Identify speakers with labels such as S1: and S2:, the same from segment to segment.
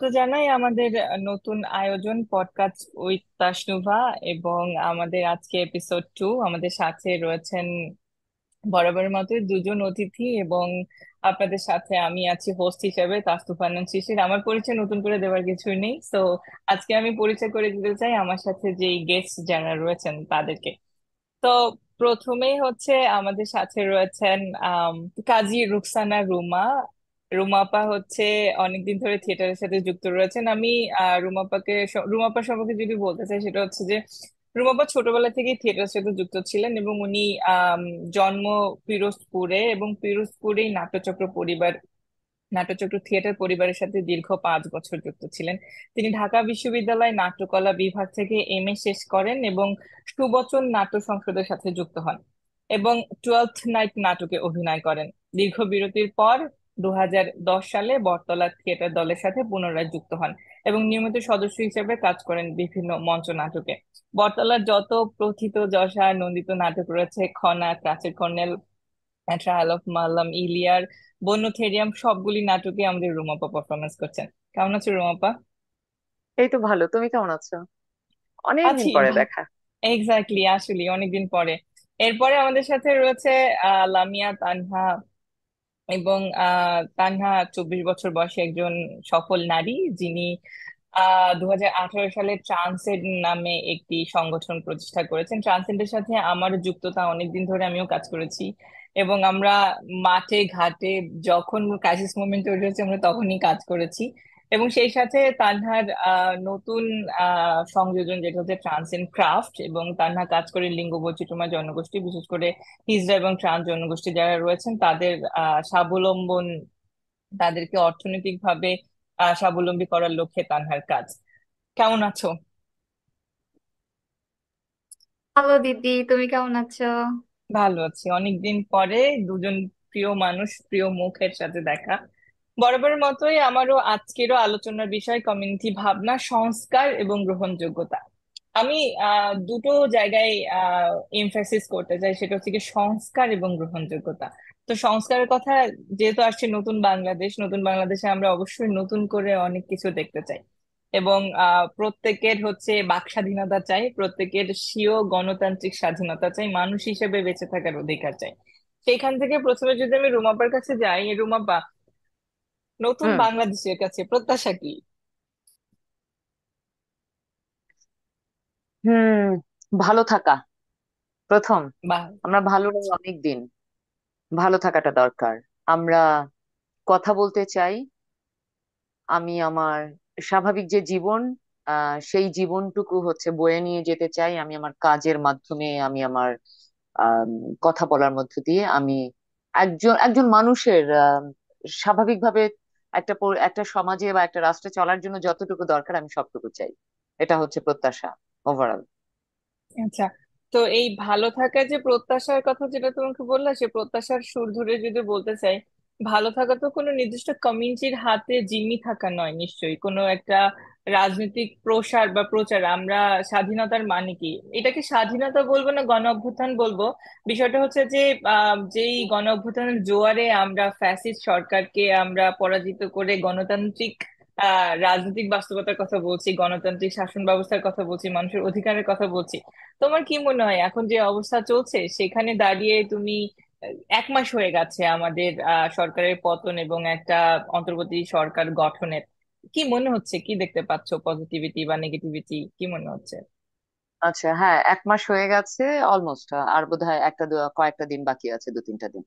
S1: তো জানাই আমাদের নতুন আয়োজন পডকাস্ট উইথ তাসনুভা, এবং আমাদের আজকে এপিসোড 2। আমাদের সাথে রয়েছেন বরাবরের মতোই দুজন অতিথি, এবং আপনাদের সাথে আমি আছি হোস্ট হিসেবে তাসনুফান্নান শিশির। আমার পরিচয় নতুন করে দেওয়ার কিছুই নেই, তো আজকে আমি পরিচয় করে দিতে চাই আমার সাথে যে গেস্ট যারা রয়েছেন তাদেরকে। তো প্রথমেই হচ্ছে আমাদের সাথে রয়েছেন আম, কাজী রুকসানা রুমা। রুমাপা হচ্ছে অনেকদিন ধরে থিয়েটারের সাথে যুক্ত রয়েছেন। আমি রুমাপা সম্পর্কে যদি বলতে চাই, সেটা হচ্ছে যে রুমাপা ছোটবেলা থেকেই থিয়েটারের সাথে যুক্ত ছিলেন, এবং উনি জন্ম পিরোজপুরে, এবং পিরোজপুরেই নাট্যচক্র থিয়েটার পরিবারের সাথে দীর্ঘ 5 বছর যুক্ত ছিলেন। তিনি ঢাকা বিশ্ববিদ্যালয় নাট্যকলা বিভাগ থেকে এমএ শেষ করেন, এবং সুবচন নাট্য সংসদের সাথে যুক্ত হন, এবং টুয়েলথ নাইট নাটকে অভিনয় করেন। দীর্ঘ বিরতির পর 2010 সালে বটতলা থিয়েটার দলের সাথে পুনরায় যুক্ত হন, এবং নিয়মিত সদস্য হিসেবে কাজ করেন বিভিন্ন মঞ্চ নাটকে। বটতলার যত প্রথিতযশা নন্দিত নাটক রয়েছে, খনা, কাচের কর্নেল, ট্রায়াল অফ মাল্লাম, ইলিয়ার, বন্যথেরিয়াম, সবগুলি নাটকে আমাদের রুমাপা পারফরমেন্স করছেন। কেমন আছো রুমাপা?
S2: এই তো ভালো। তুমি কেমন আছো? অনেকদিন
S1: আছি।
S2: পরে দেখা।
S1: এক্স্যাক্টলি, আসলে অনেকদিন পরে। এরপরে আমাদের সাথে রয়েছে লামিয়া তানহা, এবং তানহা 24 বছর বয়সী একজন সফল নারী, যিনি 2018 সালে ট্রান্সেন্ড নামে একটি সংগঠন প্রতিষ্ঠা করেছেন। ট্রান্সেন্ডের সাথে আমার যুক্ততা অনেকদিন ধরে, আমিও কাজ করেছি, এবং আমরা মাঠে ঘাটে যখন ক্রাইসিস মোমেন্ট তৈরি হচ্ছে আমরা তখনই কাজ করেছি। এবং সেই সাথে তানহার নতুন সংযোজন যেটা হচ্ছে ট্রান্সেন্ড ক্রাফট, এবং তানহা কাজ করে লিঙ্গ বৈচিত্র্যময় জনগোষ্ঠী, বিশেষ করে হিজড়া এবং ট্রান্স জনগোষ্ঠী যারা রয়েছেন তাদের স্বাবলম্বন, তাদেরকে অর্থনৈতিকভাবে স্বাবলম্বী করার লক্ষ্যে তানহার কাজ। কেমন আছো?
S3: হ্যালো দিদি, তুমি কেমন আছো?
S1: ভালো আছি। অনেকদিন পরে দুজন প্রিয় মানুষ, প্রিয় মুখের সাথে দেখা। বরাবরের মতোই আমারও আজকেরও আলোচনার বিষয় কমিউনিটি ভাবনা, সংস্কার এবং গ্রহণযোগ্যতা। আমি দুটো জায়গায় এমফাসিস করতে চাই, সেটা হচ্ছে কি সংস্কার এবং গ্রহণযোগ্যতা। তো সংস্কারের কথা যেহেতু আসছে, নতুন বাংলাদেশ, নতুন বাংলাদেশে আমরা অবশ্যই নতুন করে অনেক কিছু দেখতে চাই, এবং প্রত্যেকের হচ্ছে বাক স্বাধীনতা চাই, প্রত্যেকের স্বীয় গণতান্ত্রিক স্বাধীনতা চাই, মানুষ হিসেবে বেঁচে থাকার অধিকার চাই। সেইখান থেকে প্রথমে যদি আমি রুমাপার কাছে যাই, রুমাপা, নতুন
S2: হুম।
S1: বাংলাদেশের কাছে প্রত্যাশা কি?
S2: হুম। ভালো থাকা প্রথম।
S1: বা
S2: আমরা ভালো নেই অনেক দিন। ভালো থাকাটা দরকার। আমরা কথা বলতে চাই। আমি আমার স্বাভাবিক যে জীবন, সেই জীবনটুকু হচ্ছে বয়ে নিয়ে যেতে চাই। আমি আমার কাজের মাধ্যমে, আমি আমার আম, কথা বলার মধ্য দিয়ে আমি একজন একজন মানুষের স্বাভাবিকভাবে একটা সমাজে বা একটা রাষ্ট্রে চলার জন্য যতটুকু দরকার আমি সবটুকু চাই। এটা হচ্ছে প্রত্যাশা ওভারঅল।
S1: আচ্ছা, তো এই ভালো থাকার যে প্রত্যাশার কথা যেটা তোমাকে বললা, সে প্রত্যাশার সুর ধরে যদি বলতে চাই, ভালো থাকা তো কোনো নির্দিষ্ট কমিউনিটির হাতে জিম্মি থাকা নয়, নিশ্চয়ই কোনো একটা রাজনৈতিক প্রসার বা প্রচার। আমরা স্বাধীনতার মানে কি, এটাকে স্বাধীনতা বলবো না গণ অভ্যুত্থান বলবো, বিষয়টা হচ্ছে যে যেই গণ অভ্যুত্থানের জোয়ারে আমরা ফ্যাসিস্ট সরকারকে আমরা পরাজিত করে গণতান্ত্রিক রাজনৈতিক বাস্তবতার কথা বলছি, গণতান্ত্রিক শাসন ব্যবস্থার কথা বলছি, মানুষের অধিকারের কথা বলছি। তোমার কি মনে হয় এখন যে অবস্থা চলছে সেখানে দাঁড়িয়ে তুমি, 1 মাস হয়ে গেছে আমাদের সরকারের পতন এবং একটা অন্তর্বর্তী সরকার গঠনের, কি মনে হচ্ছে, কি দেখতে পাচ্ছো, পজিটিভিটি বা নেগেটিভিটি, কি মনে হচ্ছে?
S2: আচ্ছা, হ্যাঁ, 1 মাস হয়ে গেছে অলমোস্ট। আর বোধহয় কয়েকটা দিন বাকি আছে, 2-3টা দিন।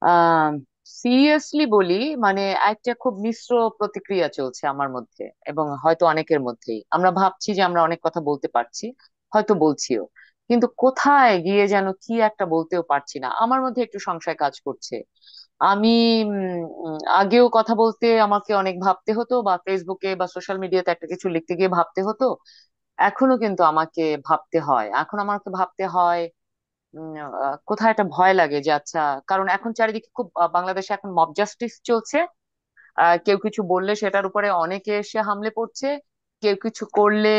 S2: আহ সিরিয়াসলি বলি, মানে একটা খুব মিশ্র প্রতিক্রিয়া চলছে আমার মধ্যে এবং হয়তো অনেকের মধ্যেই। আমরা ভাবছি যে আমরা অনেক কথা বলতে পারছি, হয়তো বলছিও, কিন্তু কোথায় গিয়ে যেন কি একটা বলতেও পারছি না। আমার মধ্যে একটু সংশয় কাজ করছে। আমি আগেও কথা বলতে আমাকে অনেক ভাবতে হতো, বা ফেসবুকে বা সোশ্যাল মিডিয়াতে একটা কিছু লিখতে গিয়ে ভাবতে হতো। এখনো কিন্তু আমাকে ভাবতে হয়, এখন আমাকে ভাবতে হয়। কোথায় একটা ভয় লাগে যে আচ্ছা, কারণ এখন চারিদিকে খুব বাংলাদেশে এখন মব জাস্টিস চলছে। কেউ কিছু বললে সেটার উপরে অনেকে এসে হামলে পড়ছে। কেউ কিছু করলে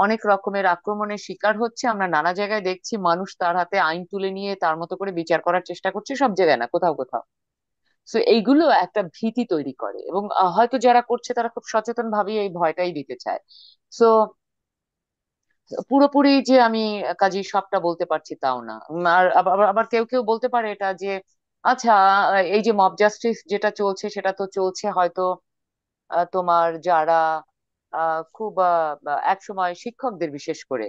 S2: অনেক রকমের আক্রমণের শিকার হচ্ছে। আমরা নানা জায়গায় দেখছি মানুষ তার হাতে আইন তুলে নিয়ে তার মতো করে বিচার করার চেষ্টা করছে, সব জায়গায় না, কোথাও কোথাও। সো এইগুলো একটা ভীতি তৈরি করে, এবং হয়তো যারা করছে তারা খুব সচেতন ভাবে এই ভয়টাই দিতে চায়। সো পুরোপুরি যে আমি কাজী সবটা বলতে পারছি তাও না। আর আবার আবার আবার কেউ কেউ বলতে পারে এটা যে আচ্ছা, এই যে মব জাস্টিস যেটা চলছে সেটা তো চলছে হয়তো তোমার যারা খুব এক সময় শিক্ষকদের, বিশেষ করে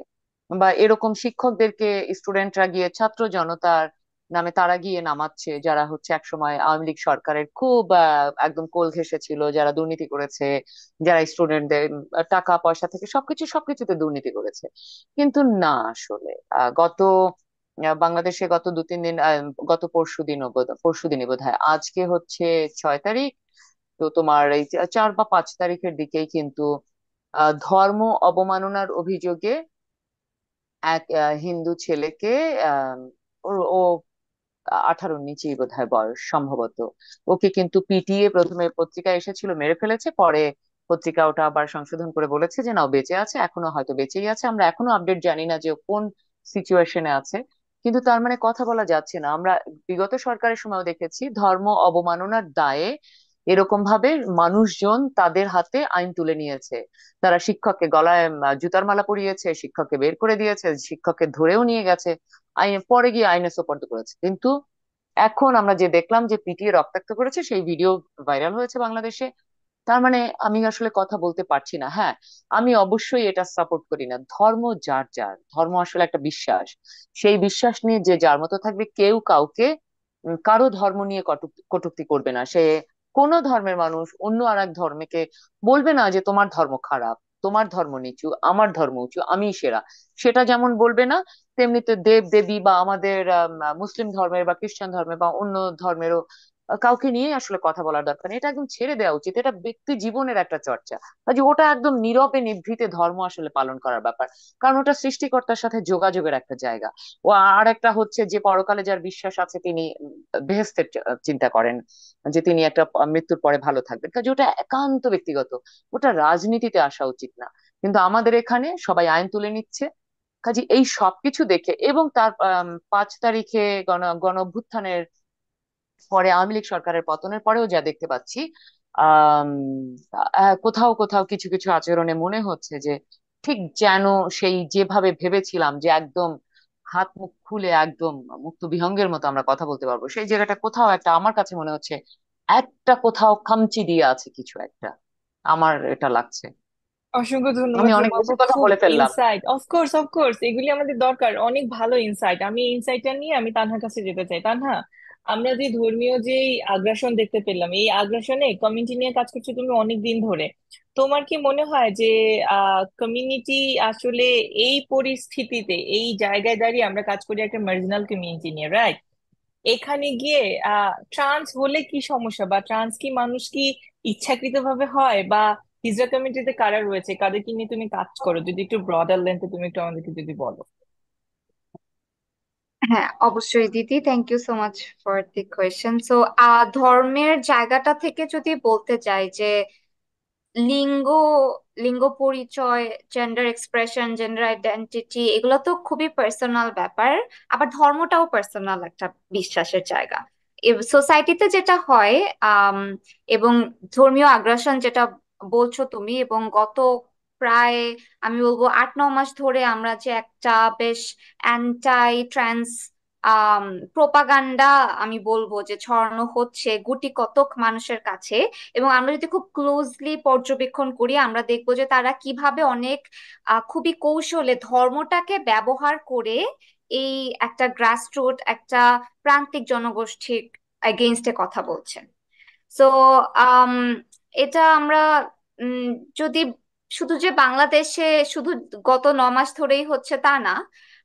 S2: বা এরকম শিক্ষকদেরকে স্টুডেন্টরা গিয়ে ছাত্র জনতার নামে তারা গিয়ে নামাচ্ছে, যারা হচ্ছে এক সময় আওয়ামী লীগ সরকারের খুব একদম কোল ঘেঁষে ছিল, যারা দুর্নীতি করেছে, যারা স্টুডেন্টদের টাকা পয়সা থেকে সবকিছুতে দুর্নীতি করেছে। কিন্তু না, আসলে বাংলাদেশে গত 2-3 দিন, গত পরশুদিনই বোধহয়, আজকে হচ্ছে 6 তারিখ, তো তোমার এই 4 বা 5 তারিখের দিকেই কিন্তু ধর্ম অবমাননার অভিযোগে এক হিন্দু ছেলেকে, আহ, ও 18-র নিচেই বোধহয় বয়স সম্ভবত, ওকে কিন্তু পিটিয়ে, প্রথমে পত্রিকায় এসেছিল মেরে ফেলেছে, পরে পত্রিকা ওটা আবার সংশোধন করে বলেছে যে না, ও বেঁচে আছে, এখনো হয়তো বেঁচেই আছে, আমরা এখনো আপডেট জানি না যে ও কোন সিচুয়েশনে আছে। কিন্তু তার মানে কথা বলা যাচ্ছে না। আমরা বিগত সরকারের সময়ও দেখেছি ধর্ম অবমাননার দায়ে এরকম ভাবে মানুষজন তাদের হাতে আইন তুলে নিয়েছে। তারা শিক্ষককে গলায় জুতার মালা পরিয়েছে, শিক্ষককে বের করে দিয়েছে, শিক্ষককে ধরেও নিয়ে গেছে, আইন পরে গিয়ে আইনে সোপর্দ করেছে। কিন্তু এখন আমরা যে দেখলাম যে পিটিয়ে রক্তাক্ত করেছে, সেই ভিডিও ভাইরাল হয়েছে বাংলাদেশে। তার মানে আমি আসলে কথা বলতে পারছি না। হ্যাঁ, আমি অবশ্যই এটা সাপোর্ট করি না। ধর্ম যার যার, ধর্ম আসলে একটা বিশ্বাস। সেই বিশ্বাস নিয়ে যে যার মতো থাকবে, কেউ কাউকে কারো ধর্ম নিয়ে কটূক্তি করবে না। সে কোন ধর্মের মানুষ অন্য আর এক ধর্মকে বলবে না যে তোমার ধর্ম খারাপ, তোমার ধর্ম নিচু, আমার ধর্ম উঁচু, আমিই সেরা। সেটা যেমন বলবে না, তেমনি তো দেব দেবী বা আমাদের মুসলিম ধর্মের বা খ্রিস্টান ধর্মের বা অন্য ধর্মেরও কাউকে নিয়ে আসলে কথা বলার দরকার নেই। এটা একদম ছেড়ে দেওয়া উচিত। এটা ব্যক্তি জীবনের একটা চর্চা, কাজে ওটা একদম নীরবে নিভৃতে ধর্ম আসলে পালন করার ব্যাপার। কারণ ওটা সৃষ্টিকর্তার সাথে যোগাযোগের একটা জায়গা। ও আর একটা হচ্ছে যে পরকালে যার বিশ্বাস আছে তিনি বেহেস্তের চিন্তা করেন, যে তিনি একটা মৃত্যুর পরে ভালো থাকবেন, কাজে ওটা একান্ত ব্যক্তিগত। ওটা রাজনীতিতে আসা উচিত না। কিন্তু আমাদের এখানে সবাই আইন তুলে নিচ্ছে। কাজে এই সবকিছু দেখে, এবং তার 5 তারিখে গণ অভ্যুত্থানের পরে, আওয়ামী লীগ সরকারের পতনের পরেও যা দেখতে পাচ্ছি, আহ কোথাও কোথাও কিছু কিছু আচরণে মনে হচ্ছে যে ঠিক যেন সেই যেভাবে ভেবেছিলাম যে একদম হাত মুখ খুলে একদম মুক্ত বিহঙ্গের মতো আমরা কথা বলতে পারবো, সেই জায়গাটা কোথাও একটা আমার কাছে মনে হচ্ছে একটা কোথাও খামচি দিয়ে আছে কিছু একটা। আমার এটা লাগছে।
S1: অসংখ্য ধন্যবাদ
S2: আমি অনেক
S1: রুমা
S2: বেশি
S1: আপু,
S2: কথা
S1: খুব
S2: বলে ফেললাম।
S1: ইনসাইট, অফকোর্স অফকোর্স, এগুলি আমাদের দরকার, অনেক ভালো ইনসাইট। আমি এই ইনসাইটটা নিয়ে আমি তানহার কাছে যেতে চাই। তানহা, আমরা যে ধর্মীয় যে আগ্রাসন দেখতে পেলাম, এই আগ্রাসনে কমিউনিটি নিয়ে কাজ করছো তুমি অনেক দিন ধরে। তোমার কি মনে হয় যে কমিউনিটি আসলে এই পরিস্থিতিতে, এই জায়গায় দাঁড়িয়ে আমরা কাজ করি একটা মার্জিনাল কমিউনিটি নিয়ে, রাইট? এখানে গিয়ে ট্রান্স হলে কি সমস্যা, বা ট্রান্স কি মানুষ কি ইচ্ছাকৃতভাবে হয়, বা হিজড়া কমিউনিটিতে কারা রয়েছে, কাদেরকে নিয়ে তুমি কাজ করো, যদি একটু ব্রডার লেন্থে তুমি একটু আমাদেরকে যদি বলো।
S3: হ্যাঁ, অবশ্যই দিদি, thank you so much for the question. So ধর্মের জায়গাটা থেকে যদি বলতে চাই যে লিঙ্গ লিঙ্গ পরিচয়, জেন্ডার এক্সপ্রেশন, জেন্ডার আইডেন্টিটি, এগুলো তো খুবই পার্সোনাল ব্যাপার। আবার ধর্মটাও পার্সোনাল একটা বিশ্বাসের জায়গা। সোসাইটিতে যেটা হয়, আম, এবং ধর্মীয় আগ্রাসন যেটা বলছো তুমি, এবং গত প্রায় আমি বলবো 8-9 মাস ধরে আমরা যে একটা বেশ অ্যান্টাই ট্রান্স প্রোপাগান্ডা আমি বলবো যে ছড়ানো হচ্ছে গুটি কতক মানুষের কাছে। এবং আমরা যদি খুব ক্লোজলি পর্যবেক্ষণ করি, আমরা দেখবো যে তারা কিভাবে অনেক খুবই কৌশলে ধর্মটাকে ব্যবহার করে এই একটা গ্রাসরুট, একটা প্রান্তিক জনগোষ্ঠীর এগেইনস্টে কথা বলছে। সো এটা আমরা উম, যদি শুধু যে বাংলাদেশে শুধু গত 9 মাস ধরেই হচ্ছে তা না,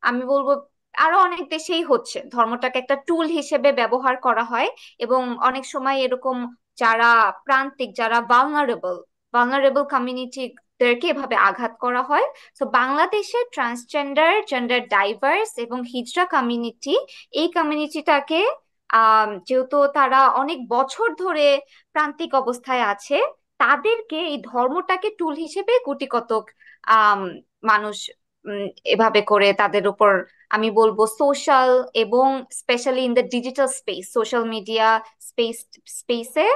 S3: আমি বলবো আরো অনেক দেশেই হচ্ছে। ধর্মটাকে একটা টুল হিসেবে ব্যবহার করা হয়, এবং অনেক সময় এরকম যারা প্রান্তিক, যারা ভালনারেবল ভালনারেবল কমিউনিটিদেরকে এভাবে আঘাত করা হয়। তো বাংলাদেশে ট্রান্সজেন্ডার, জেন্ডার ডাইভার্স এবং হিজড়া কমিউনিটি, এই কমিউনিটিটাকে যেহেতু তারা অনেক বছর ধরে প্রান্তিক অবস্থায় আছে, তাদেরকে এই ধর্মটাকে টুল হিসেবে গুটি কতক আম, মানুষ এভাবে করে তাদের উপর আমি বলবো সোশ্যাল এবং specially in the digital space, social media স্পেসে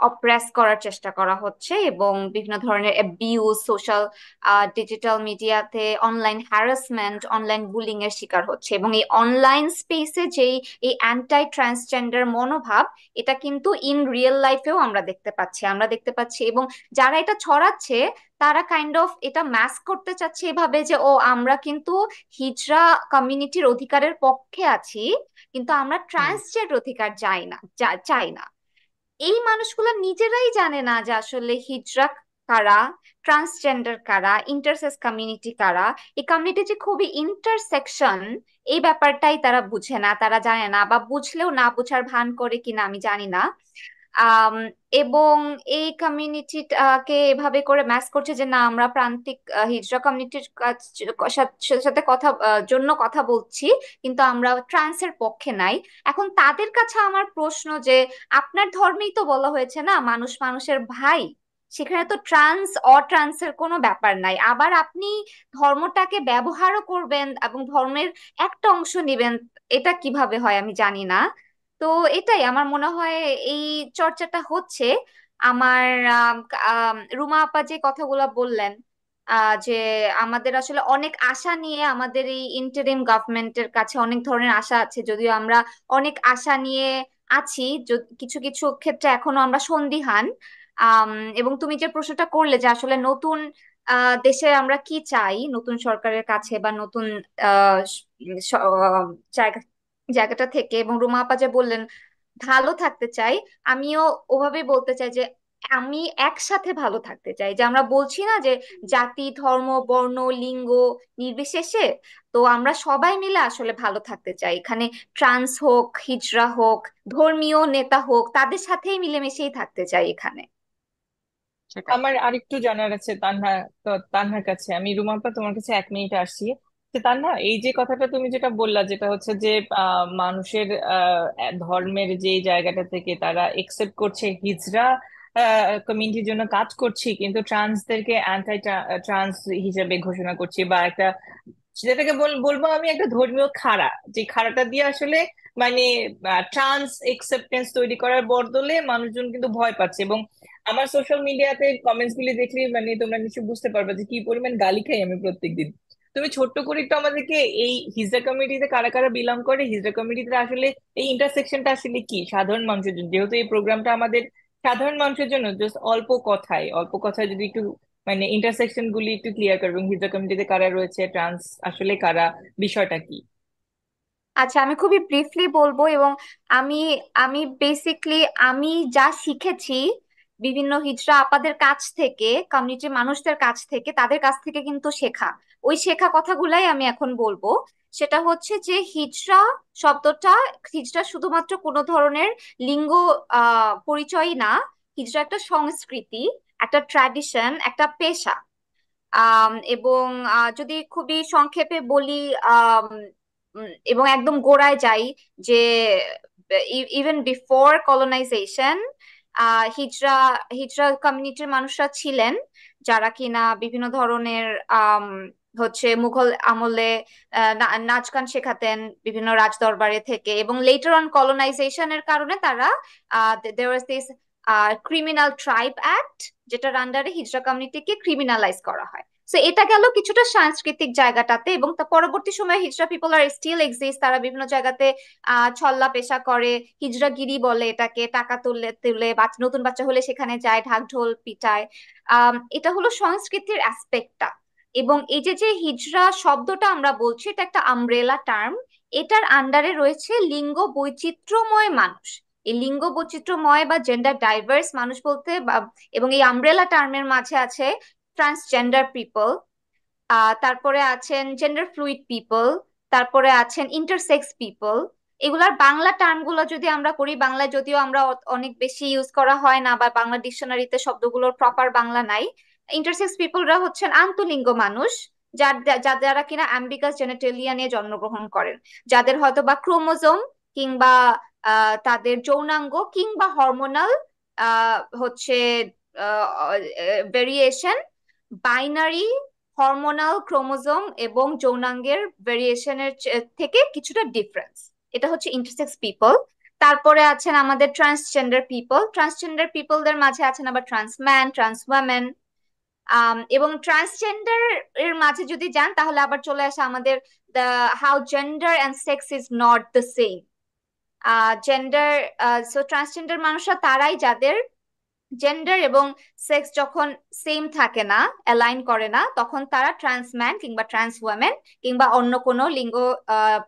S3: অপ্রেস করার চেষ্টা করা হচ্ছে, এবং বিভিন্ন ধরনের অ্যাবিউজ, সোশ্যাল ডিজিটাল মিডিয়াতে অনলাইন হ্যারাসমেন্ট, অনলাইন বুলিং এর শিকার হচ্ছে। এবং এই অনলাইন স্পেসে যেই এই অ্যান্টাই ট্রান্সজেন্ডার মনোভাব, এটা কিন্তু ইন রিয়েল লাইফেও আমরা দেখতে পাচ্ছি। এবং যারা এটা ছড়াচ্ছে তারা কাইন্ড অফ এটা ম্যাস্ক করতে চাচ্ছে এভাবে যে ও আমরা কিন্তু হিজড়া কমিউনিটির অধিকারের পক্ষে আছি, কিন্তু আমরা
S2: হুম।
S3: ট্রান্সজেন্ডার অধিকার চাই না। এই মানুষগুলো নিজেরাই জানে না যে আসলে হিজড়া কারা, ট্রান্সজেন্ডার কারা, ইন্টারসেক্স কমিউনিটি কারা। এই কমিউনিটি যে খুবই ইন্টারসেকশন, এই ব্যাপারটাই তারা বুঝে না, তারা জানে না, বা বুঝলেও না বুঝার ভান করে কিনা আমি জানি না। আম, এবং এই কমিউনিটিকে এভাবে করে ম্যাস করছে যে না আমরা প্রান্তিক হিজড়া কমিউনিটির সাথে সাথে জন্য কথা বলছি, কিন্তু আমরা ট্রান্সের পক্ষে নাই। এখন তাদের কাছে আমার প্রশ্ন যে আপনার ধর্মেই তো বলা হয়েছে না মানুষ মানুষের ভাই, সেখানে তো ট্রান্স অট্রান্সের কোনো ব্যাপার নাই। আবার আপনি ধর্মটাকে ব্যবহারও করবেন এবং ধর্মের একটা অংশ নেবেন, এটা কিভাবে হয় আমি জানি না। তো এটাই আমার মনে হয় এই চর্চাটা হচ্ছে। আমার রুমা আপা যে কথাগুলো বললেন, যে আমাদের আসলে অনেক আশা নিয়ে আমাদের এই ইন্টারিম গভর্নমেন্টের কাছে অনেক ধরনের আশা আছে, যদিও আমরা অনেক আশা নিয়ে আছি, কিছু কিছু ক্ষেত্রে এখনো আমরা সন্দিহান। আম, এবং তুমি যে প্রশ্নটা করলে যে আসলে নতুন দেশে আমরা কি চাই নতুন সরকারের কাছে, বা নতুন আহ স- আহ, জায়গা জায়গাটা থেকে, এবং রুমা আপা যে বললেন ভালো থাকতে চাই, আমিও ওভাবেই বলতে চাই যে আমি একসাথে ভালো থাকতে চাই। যে আমরা বলছি না যে জাতি, ধর্ম, বর্ণ, লিঙ্গ নির্বিশেষে, তো আমরা সবাই মিলে আসলে ভালো থাকতে চাই এখানে। ট্রান্স হোক, হিজড়া হোক, ধর্মীয় নেতা হোক, তাদের সাথেই মিলেমিশেই থাকতে চাই এখানে।
S2: সেটাই।
S1: আমার আরেকটু জানার আছে তানহা। তো তানহার কাছে আমি, রুমাপা তোমার কাছে 1 মিনিট আসছি। যে তানহা, এই যে কথাটা তুমি যেটা বললা, যেটা হচ্ছে যে মানুষের ধর্মের যে জায়গাটা থেকে তারা একসেপ্ট করছে হিজড়া কমিউনিটির জন্য কাজ করছি, কিন্তু ট্রান্সদেরকে অ্যান্টাই ট্রান্স হিসেবে ঘোষণা করছি, বা একটা যেটাকে বলবো আমি একটা ধর্মীয় খাড়া, যে খাড়াটা দিয়ে আসলে মানে ট্রান্স একসেপ্টেন্স তৈরি করার বদলে মানুষজন কিন্তু ভয় পাচ্ছে। এবং আমার সোশ্যাল মিডিয়াতে কমেন্টস গুলি দেখলে মানে তোমরা নিশ্চয়ই বুঝতে পারবে যে কি পরিমাণ গালি খাই আমি প্রত্যেকদিন। তুমি ছোট্ট করে একটু আমাদেরকে এই হিজড়া কমিউনিটিতে কারা কারা বিলং করে, হিজড়া কমিউনিটিতে আসলে এই ইন্টারসেকশনটা আসলে কি সাধারণ মানুষের জন্য, যেহেতু এই প্রোগ্রামটা আমাদের সাধারণ মানুষের জন্য, জাস্ট অল্প কথায় যদি একটু মানে ইন্টারসেকশন গুলি একটু ক্লিয়ার করবে, এবং হিজড়া কমিউনিটিতে কারা রয়েছে, ট্রান্স আসলে কারা, বিষয়টা কি?
S3: আচ্ছা, আমি খুবই ব্রিফলি বলবো। এবং আমি আমি বেসিকলি আমি যা শিখেছি বিভিন্ন হিজড়া আপাদের কাছ থেকে, কমিউনিটির মানুষদের কাছ থেকে, তাদের কাছ থেকে কিন্তু শেখা, ওই শেখা কথাগুলাই আমি এখন বলবো। সেটা হচ্ছে যে হিজড়া শব্দটা, হিজড়া শুধুমাত্র কোনো ধরনের লিঙ্গ পরিচয় না। হিজড়া একটা সংস্কৃতি, একটা ট্র্যাডিশন, একটা পেশা। এবং যদি খুবই সংক্ষেপে বলি, এবং একদম গোড়ায় যাই, যে ইভেন বিফোর কলোনাইজেশন হিজড়া হিজড়া কমিউনিটির মানুষরা ছিলেন যারা কিনা বিভিন্ন ধরনের আম, হচ্ছে মুঘল আমলে নাচ গান শেখাতেন বিভিন্ন রাজদরবারে থেকে, এবং লেটার অন কলোনাইজেশনের কারণে তারা there was this criminal tribe act, যেটার আন্ডারে হিজড়া কমিউনিটিকে ক্রিমিনালাইজ করা হয়। তো এটা গেল কিছুটা সাংস্কৃতিক জায়গাটাতে। এবং তা পরবর্তী সময়ে হিজড়া পিপল আর স্টিল এক্সিস্ট, তারা বিভিন্ন জায়গাতে ছল্লা পেশা করে, হিজড়াগিরি বলে এটাকে, টাকা তুললে তুলে নতুন বাচ্চা হলে সেখানে যায়, ঢাক ঢোল পিটায়। এটা হলো সংস্কৃতির অ্যাসপেক্টটা। এবং এই যে যে হিজড়া শব্দটা আমরা বলছি, এটা একটা আমব্রেলা টার্ম। এটার আন্ডারে রয়েছে লিঙ্গ বৈচিত্র্যময় মানুষ। এই লিঙ্গ বৈচিত্র্যময় বা জেন্ডার ডাইভার্স মানুষ বলতে এবং এই আমব্রেলা টার্মের মাঝে আছে ট্রান্সজেন্ডার পিপল, তারপরে আছেন জেন্ডার ফ্লুইড পিপল, তারপরে আছেন ইন্টারসেক্স পিপল। এগুলার বাংলা টার্ম গুলো যদি আমরা করি, বাংলায় যদিও আমরা অনেক বেশি ইউজ করা হয় না, বা বাংলা ডিকশনারিতে শব্দগুলোর প্রপার বাংলা নাই। ইন্টারসেক্স পিপলরা হচ্ছেন আন্তঃলিঙ্গ মানুষ, যারা কিনা অ্যাম্বিগাস জেনেটেলিয়া নিয়ে জন্মগ্রহণ করেন, যাদের হয়তো বা ক্রোমোজোম কিংবা তাদের যৌনাঙ্গ কিংবা হরমোনাল হচ্ছে ভেরিয়েশন, বাইনারি হরমোনাল ক্রোমোজোম এবং যৌনাঙ্গের ভেরিয়েশনের থেকে কিছুটা ডিফারেন্স। এটা হচ্ছে ইন্টারসেক্স পিপল। তারপরে আছেন আমাদের ট্রান্সজেন্ডার পিপল। ট্রান্সজেন্ডার পিপলদের মাঝে আছেন আবার ট্রান্সম্যান, ট্রান্স ওয়ামেন। এবং ট্রান্সজেন্ডার এর মাঝে যদি যান তাহলে আবার চলে আসে আমাদের the how gender and sex is not the same. Gender, so transgender মানুষরা তারাই যাদের জেন্ডার এবং সেক্স যখন সেম থাকে না, অ্যালাইন করে না, তখন তারা ট্রান্সম্যান কিংবা ট্রান্স ওয়ামেন কিংবা অন্য কোনো লিঙ্গ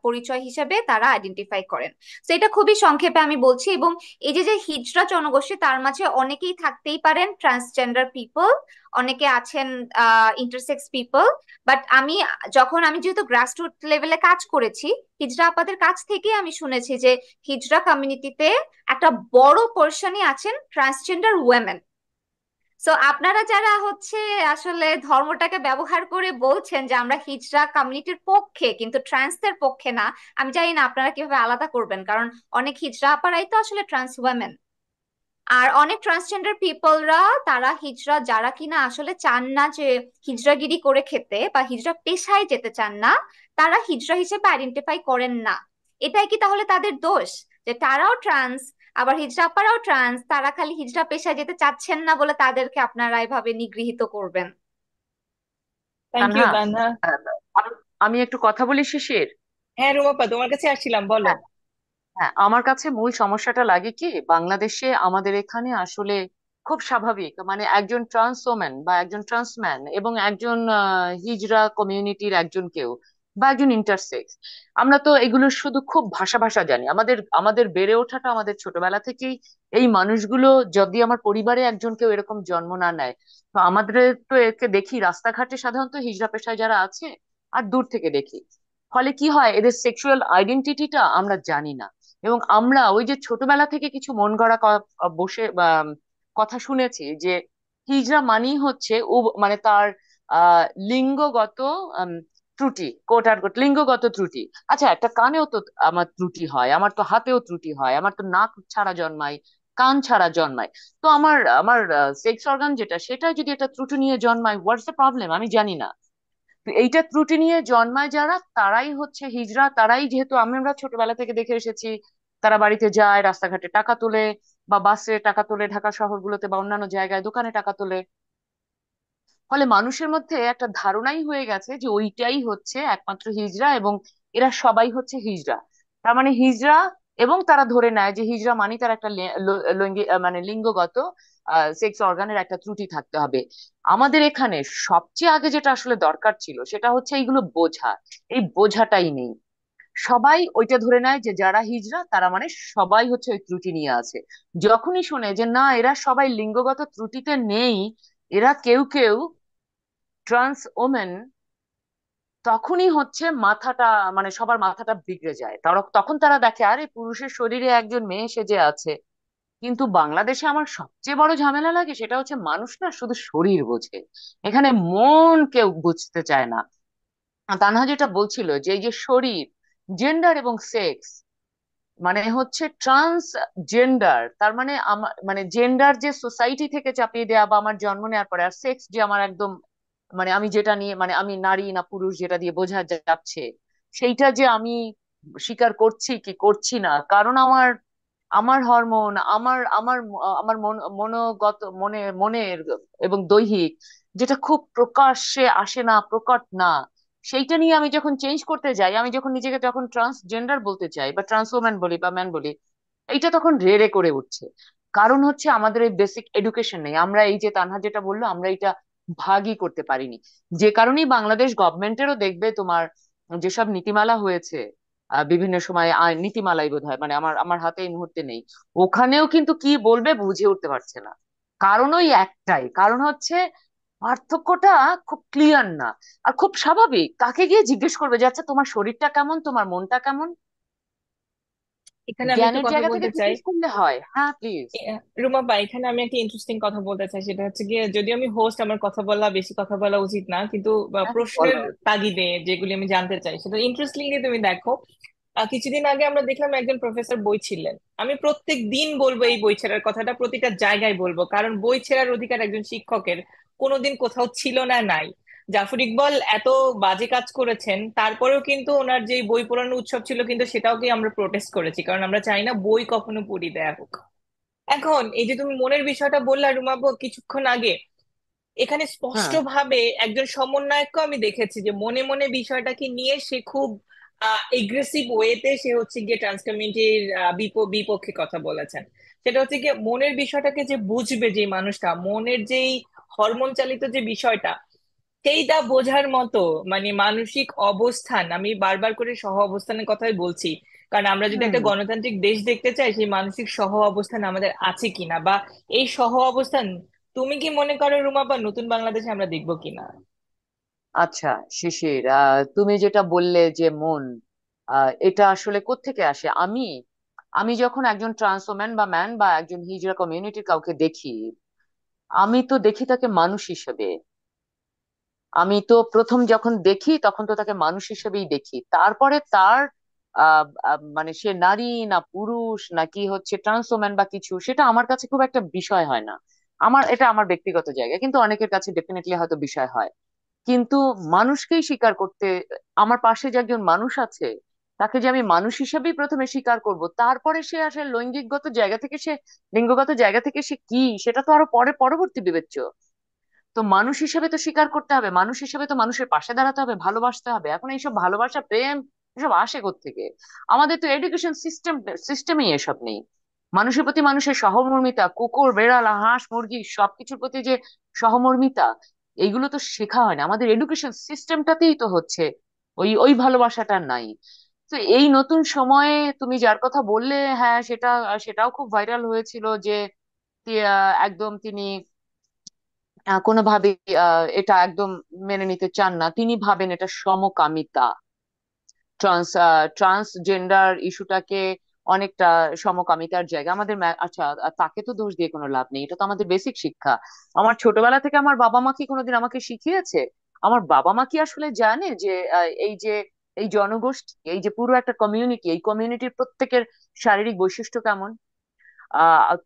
S3: পরিচয় হিসেবে তারা আইডেন্টিফাই করেন। তো এটা খুবই সংক্ষেপে আমি বলছি। এবং এই যে যে হিজড়া জনগোষ্ঠী, তার মাঝে অনেকেই থাকতেই পারেন ট্রান্সজেন্ডার পিপল, অনেকে আছেন ইন্টারসেক্স পিপল। বাট আমি যেহেতু গ্রাসরুট লেভেলে কাজ করেছি, হিজড়া আপাদের কাছ থেকে আমি শুনেছি যে হিজড়া কমিউনিটিতে একটা বড় পোর্শনই আছেন ট্রান্সজেন্ডার ওয়েমেন। সো আপনারা যারা হচ্ছে আসলে ধর্মটাকে ব্যবহার করে বলছেন যে আমরা হিজড়া কমিউনিটির পক্ষে কিন্তু ট্রান্সদের পক্ষে না, আমি জানি না আপনারা কিভাবে আলাদা করবেন, কারণ অনেক হিজড়া আপারাই তো আসলে ট্রান্স ওয়েমেন। আর অনেক ট্রান্সজেন্ডার পিপলরা, তারা হিজড়া যারা কিনা আসলে চান না যে হিজড়াগিরি করে খেতে বা হিজড়া পেশায় যেতে চান না, তারা হিজড়া হিসেবে আইডেন্টিফাই করেন না। এটাই কি তাহলে তাদের দোষ যে তারাও ট্রান্স, আবার হিজড়া আপারাও ট্রান্স, তারা খালি হিজড়া পেশায় যেতে চাচ্ছেন না বলে তাদেরকে আপনারা এভাবে নিগৃহীত করবেন?
S1: Thank you
S2: Tanha,
S1: Tanha.
S2: আহ, আমি আমি একটু কথা বলি শিশির।
S1: হ্যাঁ রুমাপা, তোমার কাছে আসছিলাম, বলো।
S2: হ্যাঁ, হ্যাঁ, আমার কাছে মূল সমস্যাটা লাগে কি, বাংলাদেশে আমাদের এখানে আসলে খুব স্বাভাবিক, মানে একজন ট্রান্স ওম্যান বা একজন ট্রান্সম্যান এবং একজন হিজড়া কমিউনিটির একজন কেউ বা একজন ইন্টারসেক্স, আমরা তো এগুলো শুধু খুব ভাষা ভাষা জানি। আমাদের আমাদের বেড়ে ওঠাটা আমাদের ছোটবেলা থেকেই এই মানুষগুলো, যদি আমার পরিবারে একজন কেউ এরকম জন্ম না নেয়, তো আমাদের তো একে দেখি রাস্তাঘাটে সাধারণত হিজড়া পেশায় যারা আছে, আর দূর থেকে দেখি। ফলে কি হয়, এদের সেক্সুয়াল আইডেন্টিটিটা আমরা জানি না। এবং আমরা ওই যে ছোটবেলা থেকে কিছু মন গড়া বসে বা কথা শুনেছি যে হিজড়া মানেই হচ্ছে ও, মানে তার লিঙ্গগত আম, ত্রুটি, কোট আর কোট লিঙ্গগত ত্রুটি। আচ্ছা, একটা কানেও তো আমার ত্রুটি হয়, আমার তো হাতেও ত্রুটি হয়, আমার তো নাক ছাড়া জন্মাই, কান ছাড়া জন্মায়। তো আমার আমার সেক্স অর্গান যেটা, সেটা যদি একটা ত্রুটি নিয়ে জন্মায়, হোয়াটস দ্য প্রবলেম, আমি জানি না। তো এইটা ত্রুটি নিয়ে জন্মায় যারা, তারাই হচ্ছে হিজড়া। তারাই, যেহেতু আমরা ছোটবেলা থেকে দেখে এসেছি, তারা বাড়িতে যায়, রাস্তাঘাটে টাকা তোলে, বা বাসে টাকা তোলে, ঢাকা শহরগুলোতে বা অন্যান্য জায়গায় দোকানে টাকা তোলে। ফলে মানুষের মধ্যে একটা ধারণাই হয়ে গেছে যে ওইটাই হচ্ছে একমাত্র হিজড়া, এবং এরা সবাই হচ্ছে হিজড়া। তার মানে হিজড়া, এবং তারা ধরে নেয় যে হিজড়া মানে তার একটা মানে লিঙ্গগত সেক্স অর্গানের একটা ত্রুটি থাকতে হবে। আমাদের এখানে সবচেয়ে আগে যেটা আসলে দরকার ছিল, সেটা হচ্ছে এইগুলো বোঝা। এই বোঝাটাই নেই। সবাই ওইটা ধরে নেয় যে যারা হিজড়া তারা মানে সবাই হচ্ছে ওই ত্রুটি নিয়ে আছে। যখনই শোনে যে না, এরা সবাই লিঙ্গগত ত্রুটিতে নেই, এরা কেউ কেউ ট্রান্স ওমেন, তখনই হচ্ছে মাথাটা, মানে সবার মাথাটা বিগড়ে যায়। তখন তারা দেখে আরে পুরুষের শরীরে একজন মেয়ে সেজে আছে। কিন্তু বাংলাদেশে আমার সবচেয়ে বড় ঝামেলা লাগে সেটা হচ্ছে, মানুষ না শুধু শরীর বোঝে, এখানে মন কেউ বুঝতে চায় না। তানহা যেটা বলছিল যে এই যে শরীর, জেন্ডার এবং সেক্স, মানে হচ্ছে ট্রান্স জেন্ডার, তার মানে আমার মানে জেন্ডার যে সোসাইটি থেকে চাপিয়ে দেওয়া বা আমার জন্ম নেওয়ার পরে, আর সেক্স যে আমার একদম, মানে আমি যেটা নিয়ে, মানে আমি নারী না পুরুষ যেটা দিয়ে বোঝা যাচ্ছে, সেইটা যে আমি স্বীকার করছি কি করছি না, কারণ আমার আমার হরমোন, আমার মনোগত মনের এবং দৈহিক, যেটা খুব প্রকাশ্যে আসে না, প্রকট না, সেইটা নিয়ে আমি যখন চেঞ্জ করতে যাই, আমি যখন নিজেকে যখন ট্রান্সজেন্ডার বলতে চাই বা ট্রান্স ওম্যান বলি বা ম্যান বলি, এইটা তখন রে রে করে উঠছে। কারণ হচ্ছে আমাদের এই বেসিক এডুকেশন নেই। আমরা এই যে তানহা যেটা বললো, আমরা এটা ভাগই করতে পারিনি। যে কারণেই বাংলাদেশ গভর্নমেন্টেরও দেখবে তোমার যেসব নীতিমালা হয়েছে, বিভিন্ন সময় নীতিমালাই বোধ হয়, মানে আমার আমার হাতে এই মুহূর্তে নেই, ওখানেও কিন্তু কি বলবে বুঝে উঠতে পারছে না। কারণ ওই একটাই কারণ হচ্ছে, পার্থক্যটা খুব ক্লিয়ার না। আর খুব স্বাভাবিক, কাকে গিয়ে জিজ্ঞেস করবে যে আচ্ছা তোমার শরীরটা কেমন, তোমার মনটা কেমন?
S1: এখানে আমি একটু
S2: জ্ঞানের
S1: কথা
S2: জায়গা থেকে
S1: বলতে চাই।
S2: জিজ্ঞেস করলে হয়। হ্যাঁ, প্লিজ।
S1: রুমাপা, এখানে আমি একটা ইন্টারেস্টিং কথা বলতে চাই, সেটা হচ্ছে গিয়ে, যদিও আমি হোস্ট, আমার কথা বলা বেশি কথা বলা উচিত না, কিন্তু
S2: হ্যাঁ, হ্যাঁ,
S1: প্রশ্নের
S2: বলো।
S1: তাগিদে যেগুলি আমি জানতে চাই সেটা ইন্টারেস্টিংলি তুমি দেখো। কিছুদিন আগে আমরা দেখলাম একজন প্রফেসর বই ছিলেন। আমি প্রত্যেক দিন বলবো এই বই ছেঁড়ার কথাটা, প্রতিটা জায়গায় বলবো, কারণ বই ছেঁড়ার অধিকার একজন শিক্ষকের কোনোদিন কোথাও ছিল না, নাই। জাফর ইকবাল এত বাজে কাজ করেছেন, তারপরেও কিন্তু ওনার যে বই পড়ানো উৎসব ছিল কিন্তু সেটাকে আমরা প্রোটেস্ট করেছি, কারণ আমরা চাই না বই কখনো পুড়িয়ে দেয়া হোক। এখন এই যে তুমি মনের বিষয়টা বললা রুমাবো কিছুক্ষণ আগে, এখানে স্পষ্ট
S2: হ্যাঁ।
S1: ভাবে একজন সমন্বয়ককে আমি দেখেছি যে মনে মনে বিষয়টাকে নিয়ে সে খুব এগ্রেসিভ ওয়েতে সে হচ্ছে গিয়ে ট্রান্স কমিউনিটির বিপক্ষে কথা বলেছেন। সেটা হচ্ছে গিয়ে মনের বিষয়টাকে যে বুঝবে, যে মানুষটা মনের যেই হরমোন চালিত যে বিষয়টা, সেইটা বোঝার মতো মানে মানসিক অবস্থান, আমি বারবার করে সহ অবস্থানের কথাই বলছি, কারণ আমরা যদি
S2: হুম।
S1: একটা গণতান্ত্রিক দেশ দেখতে চাই সেই মানসিক সহ অবস্থান আমাদের আছে কিনা, বা এই সহ অবস্থান তুমি কি মনে করো রুমা, বা নতুন বাংলাদেশে আমরা দেখবো কিনা?
S2: আচ্ছা শিশির, তুমি যেটা বললে যে মন, এটা আসলে কোত্থেকে আসে? আমি আমি যখন একজন ট্রান্স ওম্যান বা ম্যান বা একজন হিজড়া কমিউনিটির কাউকে দেখি, আমি তো দেখি তাকে মানুষ হিসেবে। আমি তো প্রথম যখন দেখি তখন তো তাকে মানুষ হিসেবেই দেখি, তারপরে তার মানে সে নারী না পুরুষ নাকি হচ্ছে ট্রান্স ওম্যান বা কিছু, সেটা আমার কাছে খুব একটা বিষয় হয় না। এটা আমার ব্যক্তিগত জায়গা, কিন্তু অনেকের কাছে ডেফিনেটলি হয়তো বিষয় হয়। কিন্তু মানুষকেই স্বীকার করতে, আমার পাশে যে একজন মানুষ আছে তাকে যে আমি মানুষ হিসেবেই প্রথমে স্বীকার করব, তারপরে সে আসলে লিঙ্গগত জায়গা থেকে সে কি, সেটা তো আরো পরে পরবর্তী বিবেচ্য। তো মানুষ হিসেবে তো স্বীকার করতে হবে, মানুষ হিসেবে তো মানুষের পাশে দাঁড়াতে হবে, ভালোবাসতে হবে। এখন এইসব ভালোবাসা প্রেম এসব আসে কোত্থেকে? আমাদের তো এডুকেশন সিস্টেমেই এসব নেই। মানুষের প্রতি মানুষের সহমর্মিতা, কুকুর বেড়াল হাঁস মুরগি সবকিছুর প্রতি যে সহমর্মিতা, এইগুলো তো শেখা হয় না, আমাদের এডুকেশন সিস্টেমটাতেই তো হচ্ছে ওই ওই ভালোবাসাটা নাই। তো এই নতুন সময়ে তুমি যার কথা বললে, হ্যাঁ সেটাও খুব ভাইরাল হয়েছিল যে একদম তিনি কোনোভাবেই এটা একদম মেনে নিতে চান না। তিনি ভাবেন এটা সমকামিতা, ট্রান্সজেন্ডার ইস্যুটাকে অনেকটা সমকামিতার জায়গা। আচ্ছা, তাকে তো দোষ দিয়ে কোনো লাভ নেই, এটা তো আমাদের বেসিক শিক্ষা। আমার ছোটবেলা থেকে আমার বাবা মা কি কোনোদিন আমাকে শিখিয়েছে? আমার বাবা মা কি আসলে জানে যে এই জনগোষ্ঠী, এই যে পুরো একটা কমিউনিটি, এই কমিউনিটির প্রত্যেকের শারীরিক বৈশিষ্ট্য কেমন?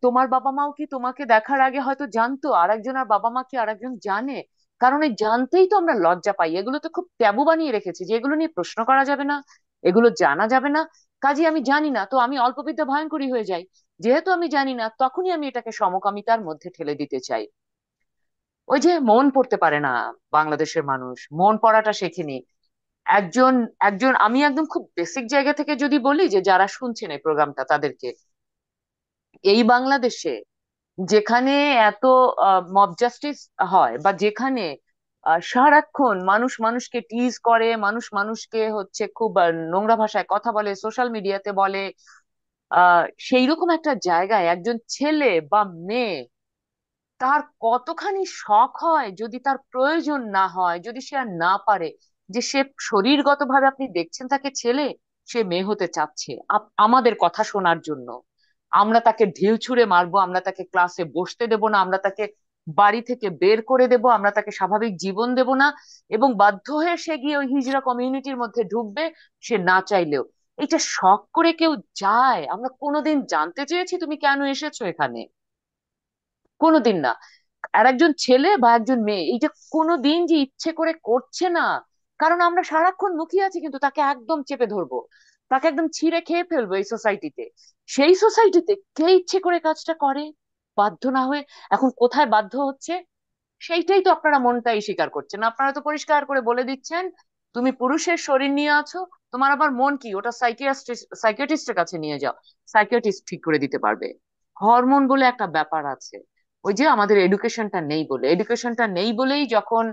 S2: তোমার বাবা মাও কি তোমাকে দেখার আগে হয়তো জানতো আরেকজনের বাবা মা কি আরেকজন জানে? কারণ এই জানতেই তো আমরা লজ্জা পাই, এগুলো তো খুব ট্যাবু বানিয়ে রেখেছি যে এগুলো নিয়ে প্রশ্ন করা যাবে না, এগুলো জানা যাবে না। কাজে আমি জানি না তো আমি অল্পবিদ্যা ভয়ঙ্করী হয়ে যাই। যেহেতু আমি জানি না, তখনই আমি এটাকে সমকামিতার মধ্যে ঠেলে দিতে চাই। ওই যে মন পড়তে পারে না বাংলাদেশের মানুষ, মন পড়াটা শেখেনি। একজন একজন আমি একদম খুব বেসিক জায়গা থেকে যদি বলি, যে যারা শুনছেন এই প্রোগ্রামটা তাদেরকে, এই বাংলাদেশে যেখানে এত মব জাস্টিস হয়, বা যেখানে সারাক্ষণ মানুষ মানুষকে টিজ করে, মানুষ মানুষকে হচ্ছে খুব নোংরা ভাষায় কথা বলে, সোশ্যাল মিডিয়াতে বলে, সেই রকম একটা জায়গায় একজন ছেলে বা মেয়ে, তার কতখানি শখ হয় যদি তার প্রয়োজন না হয়, যদি সে আর না পারে, যে সে শরীরগত ভাবে আপনি দেখছেন তাকে ছেলে, সে মেয়ে হতে চাচ্ছে আমাদের কথা শোনার জন্য, আমরা তাকে ঢিল ছুঁড়ে মারবো, আমরা তাকে ক্লাসে বসতে দেব না, আমরা তাকে বাড়ি থেকে বের করে দেব, আমরা তাকে স্বাভাবিক জীবন দেব না, এবং বাধ্য হয়ে সে গিয়ে ওই হিজড়া কমিউনিটির মধ্যে ঢুকবে, সে না চাইলেও। এটা শখ করে কেউ যায়? আমরা কোনোদিন জানতে চেয়েছি তুমি কেন এসেছো এখানে? কোনোদিন না। আর একজন ছেলে বা একজন মেয়ে এইটা কোনোদিন যে ইচ্ছে করে করছে না, কারণ আমরা সারাক্ষণ মুখিয়ে আছি, কিন্তু তাকে একদম চেপে ধরবো, তাকে একদম ছিঁড়ে খেয়ে ফেলবো এই সোসাইটিতে। সেই সোসাইটিতে কে ইচ্ছে করে কাজটা করে? বাধ্য না হয়ে। এখন কোথায় বাধ্য হচ্ছে? সেইটাই তো আপনারা মনটাই স্বীকার করছেন না। আপনারা তো পরিষ্কার করে বলে দিচ্ছেন তুমি পুরুষের শরীর নিয়ে আছো, তোমার আবার মন কি, ওটা সাইকিয়াট্রিস্টের কাছে নিয়ে যাও, সাইকিয়াট্রিস্ট ঠিক করে দিতে পারবে। হরমোন বলে একটা ব্যাপার আছে। ওই যে আমাদের এডুকেশনটা নেই বলেই যখন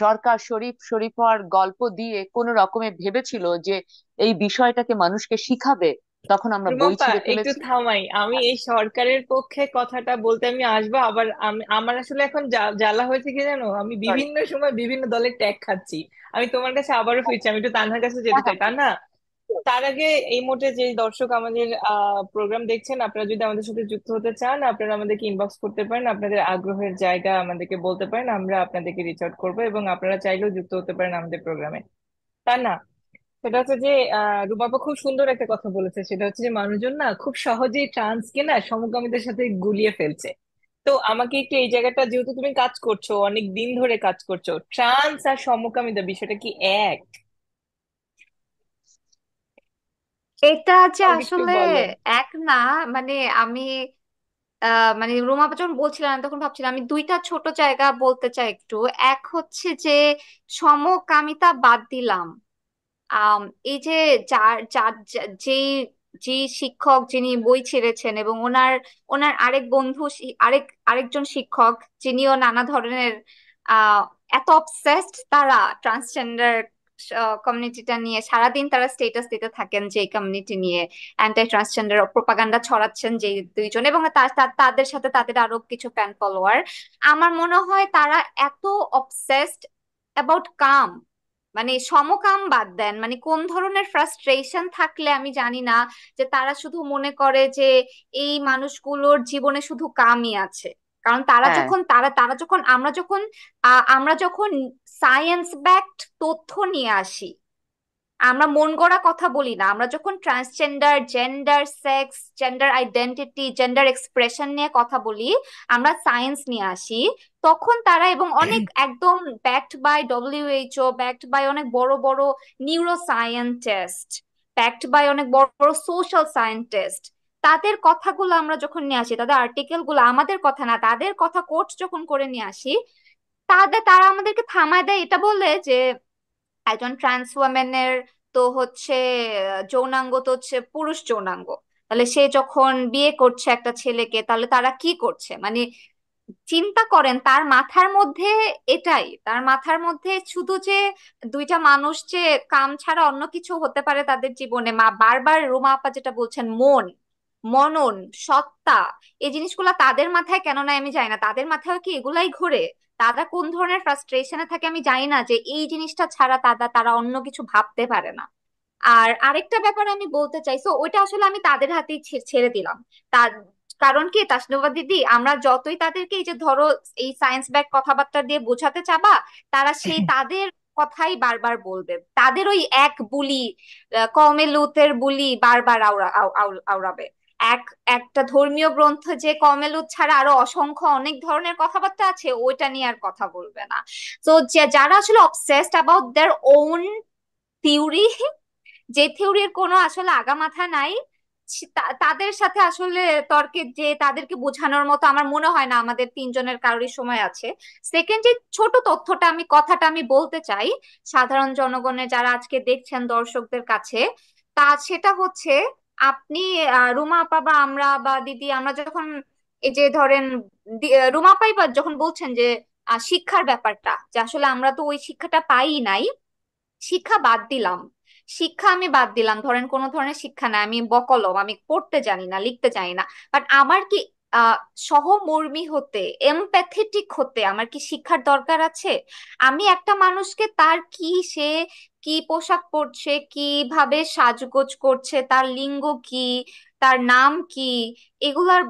S2: সরকার শরীফ শরীফার গল্প দিয়ে কোন রকমে ভেবেছিল যে এই বিষয়টাকে মানুষকে শিখাবে, তখন আমরা বই
S1: রুমাপা
S2: ছিঁড়ে
S1: একটু
S2: ফেলেছি।
S1: থামাই, আমি এই সরকারের পক্ষে কথাটা বলতে আমি আসবো আবার। আমি আমার আসলে এখন জ্বালা হয়েছে কি জানো, আমি
S2: সরি।
S1: বিভিন্ন সময় বিভিন্ন দলের ট্যাগ খাচ্ছি। আমি তোমার কাছে আবারও ফিরছি, আমি একটু তানহার কাছে
S2: হ্যাঁ
S1: যেতে চাই।
S2: হ্যাঁ।
S1: তার না, তার আগে এই মুহূর্তে যে দর্শক আমাদের প্রোগ্রাম দেখছেন, আপনারা যদি আমাদের সাথে যুক্ত হতে চান আপনারা আমাদেরকে ইনবক্স করতে পারেন, আপনাদের আগ্রহের জায়গা আমাদেরকে বলতে পারেন, আমরা আপনাদেরকে রিচ আউট করবো, এবং আপনারা চাইলেও যুক্ত হতে পারেন আমাদের প্রোগ্রামে। তার না, সেটা হচ্ছে যে রুবাপা খুব সুন্দর একটা কথা বলেছে, সেটা হচ্ছে যে মানুষজন না খুব সহজেই ট্রান্সকে না সমকামীদের সাথে গুলিয়ে ফেলছে। তো আমাকে একটু এই জায়গাটা, যেহেতু তুমি কাজ করছো, অনেক দিন ধরে কাজ করছো, ট্রান্স আর সমকামিতা বিষয়টা কি এক?
S3: এটা যে
S1: আমাকে একটু
S3: আসলে
S1: বলো।
S3: এক না, মানে আমি মানে রুমা আপা যখন বলছিলাম তখন ভাবছিলাম আমি দুইটা ছোট জায়গা বলতে চাই একটু। এক হচ্ছে যে সমকামিতা বাদ দিলাম, আম, এই যে যার যার যে যে শিক্ষক যিনি বই ছেড়েছেন এবং ওনার ওনার আরেক বন্ধু আরেকজন শিক্ষক যিনিও নানা ধরনের আহ এত অবসেসড তারা ট্রান্সজেন্ডার কমিউনিটিটা নিয়ে সারাদিন তারা স্টেটাস দিতে থাকেন যে কমিউনিটি নিয়ে অ্যান্টি ট্রান্সজেন্ডার প্রপাগান্ডা ছড়াচ্ছেন যে দুইজন, এবং তাদের সাথে তাদের আরো কিছু ফ্যান ফলোয়ার। আমার মনে হয় তারা এত অবসেসড অ্যাবাউট কাম, মানে সমকাম বাদ দেন, মানে কোন ধরনের ফ্রাস্ট্রেশন থাকলে আমি জানি না, যে তারা শুধু মনে করে যে এই মানুষগুলোর জীবনে শুধু কামই আছে। কারণ তারা
S2: হ্যাঁ,
S3: যখন তারা তারা যখন আমরা যখন সায়েন্স ব্যাকড তথ্য নিয়ে আসি, আমরা মন গড়া কথা বলি না, আমরা যখন transgender, gender, sex, gender identity, gender expression নিয়ে কথা বলি, আমরা সায়েন্স নিয়ে আসি, তখন তারা, এবং অনেক একদম backed by WHO, backed by অনেক বড় বড় নিউরো সায়েন্টিস্ট, ব্যাকড বাই অনেক বড় বড় সোশ্যাল সায়েন্টিস্ট, তাদের কথাগুলো আমরা যখন নিয়ে আসি, তাদের আর্টিকেল গুলো, আমাদের কথা না তাদের কথা কোট যখন করে নিয়ে আসি, তারা আমাদেরকে থামায় দেয় এটা বলে যে একজন ট্রান্স ওয়ামেনের তো হচ্ছে যৌনাঙ্গ তো হচ্ছে পুরুষ যৌনাঙ্গ, তাহলে সে যখন বিয়ে করছে একটা ছেলেকে তাহলে তারা কি করছে, মানে চিন্তা করেন তার মাথার মধ্যে, এটাই তার মাথার মধ্যে শুধু যে দুইটা মানুষ যে কাম ছাড়া অন্য কিছু হতে পারে তাদের জীবনে, মা বারবার রুমা আপা যেটা বলছেন, মন, মনন, সত্তা, এই জিনিসগুলো তাদের মাথায় কেন নাই আমি জানি না, তাদের মাথায় কি এগুলাই ঘোরে? তারা কোন ধরনের ফ্রাস্ট্রেশনে থাকে আমি জানি না, যে এই জিনিসটা ছাড়া তারা অন্য কিছু ভাবতে পারে না। আর আরেকটা ব্যাপার আমি বলতে চাই, তো ওইটা আসলে আমি তাদের হাতেই ছেড়ে দিলাম। তার কারণ কি তাসনুভা দিদি, আমরা যতই তাদেরকে এই যে ধরো এই সায়েন্স ব্যাক কথাবার্তা দিয়ে বোঝাতে চাবা, তারা সেই তাদের কথাই বারবার বলবে, তাদের ওই এক বুলি, কওমে লুতের বুলি বারবার আওড়াবে। এক একটা ধর্মীয় গ্রন্থ যে কওমে লুত ছাড়া আরো অসংখ্য অনেক ধরনের কথাবার্তা আছে, ওইটা নিয়ে আর কথা বলবে না। তো যারা আসলে obsessed about their own theory, যে থিওরির কোনো আসলে আগামাথা নাই, তাদের সাথে আসলে তর্কে যে তাদেরকে বোঝানোর মতো আমার মনে হয় না আমাদের তিনজনের কারোরই সময় আছে। সেকেন্ড যে ছোট তথ্যটা আমি কথাটা আমি বলতে চাই সাধারণ জনগণের যারা আজকে দেখছেন দর্শকদের কাছে, তা সেটা হচ্ছে আপনি রুমা আপা বা আমরা বা দিদি আমরা যখন এই যে ধরেন রুমা আপাই বা যখন বলছেন যে শিক্ষার ব্যাপারটা, যে আসলে আমরা তো ওই শিক্ষাটা পাই নাই, শিক্ষা বাদ দিলাম, শিক্ষা আমি বাদ দিলাম, ধরেন কোন ধরনের শিক্ষা না, আমি বকলম, আমি পড়তে জানি না, লিখতে জানি না, বাট আমার কি আহ সহমর্মী হতে, এমপ্যাথেটিক হতে আমার কি শিক্ষার দরকার আছে? আমি একটা মানুষকে তার কি, সে কি পোশাক পরছে, কিভাবে সাজগোজ করছে, তার লিঙ্গ কি, তার নাম কি, এগুলার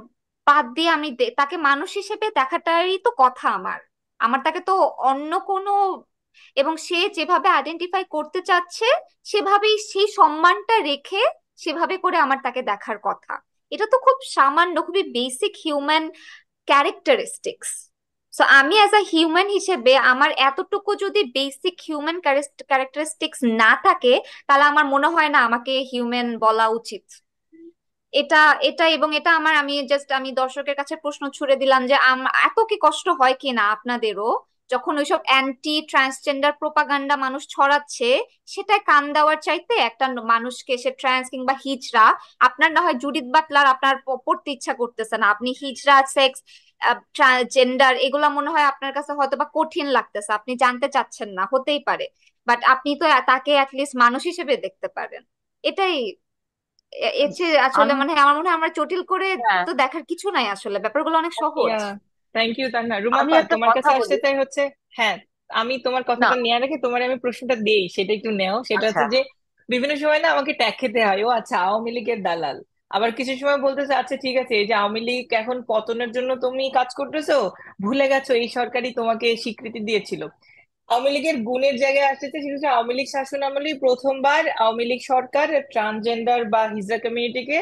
S3: বাদ দিয়ে আমি তাকে মানুষ হিসেবে দেখাটারই তো কথা আমার। আমার তাকে তো অন্য কোনো, এবং সে যেভাবে আইডেন্টিফাই করতে চাচ্ছে সেভাবেই সেই সম্মানটা রেখে সেভাবে করে আমার তাকে দেখার কথা। এটা তো খুব সামান্য, খুবই বেসিক হিউম্যান ক্যারেক্টারিস্টিক্স। সো আমি অ্যাজ আ হিউম্যান হিসেবে আমার এতটুকু যদি বেসিক হিউম্যান ক্যারেক্টারিস্টিক্স না থাকে, তাহলে আমার মনে হয় না আমাকে হিউম্যান বলা উচিত। এটা এটা এবং এটা আমার, আমি দর্শকের কাছে প্রশ্ন ছুড়ে দিলাম যে এত কি কষ্ট হয় কি না আপনাদেরও যখন ওইসব অ্যান্টি ট্রান্সজেন্ডার প্রোপাগান্ডা মানুষ ছড়াচ্ছে, সেটাই কান দেওয়ার চাইতে একটা মানুষকে, সে ট্রান্স কিংবা হিজড়া, আপনার না হয় জুডিথ বাটলার আপনার পড়তে ইচ্ছা করতেছে না, আপনি হিজড়া, সেক্স, জেন্ডার এগুলা মনে হয় আপনার কাছে হয়তো বা কঠিন লাগতেছে, আপনি জানতে চাচ্ছেন না, হতেই পারে, বাট আপনি তো তাকে অ্যাটলিস্ট মানুষ হিসেবে দেখতে পারেন। এটাই এর চেয়ে আসলে
S2: আমি,
S3: মানে আমার মনে হয় আমরা জটিল করে
S2: হ্যাঁ,
S3: তো দেখার কিছু নাই, আসলে ব্যাপারগুলো অনেক সহজ।
S1: Thank you Tanna.
S2: আমি
S1: রুমাপা,
S2: একটা
S1: তোমার
S2: কথা
S1: কাছে আসতে
S2: বলি।
S1: চাই হচ্ছে, হ্যাঁ, আমি তোমার
S2: না,
S1: কথাটা নিয়ে রেখে তোমার আমি প্রশ্নটা দেই, সেটা একটু নেও। সেটা
S2: আচ্ছা,
S1: হচ্ছে যে বিভিন্ন সময় না আমাকে ট্যাগ খেতে হয়, ও আচ্ছা আওয়ামী লীগের দালাল। আবার কিছু সময় বলতেছে আচ্ছা ঠিক আছে, এই যে আওয়ামী লীগ এখন পতনের জন্য তুমি কাজ করতেছো, ভুলে গেছো এই সরকারই তোমাকে স্বীকৃতি দিয়েছিল। আওয়ামী লীগের গুণের জায়গায় আসতেছে, সেটা হচ্ছে আওয়ামী লীগ শাসন আমলেই প্রথমবার আওয়ামী লীগ সরকার ট্রান্সজেন্ডার বা হিজড়া কমিউনিটিকে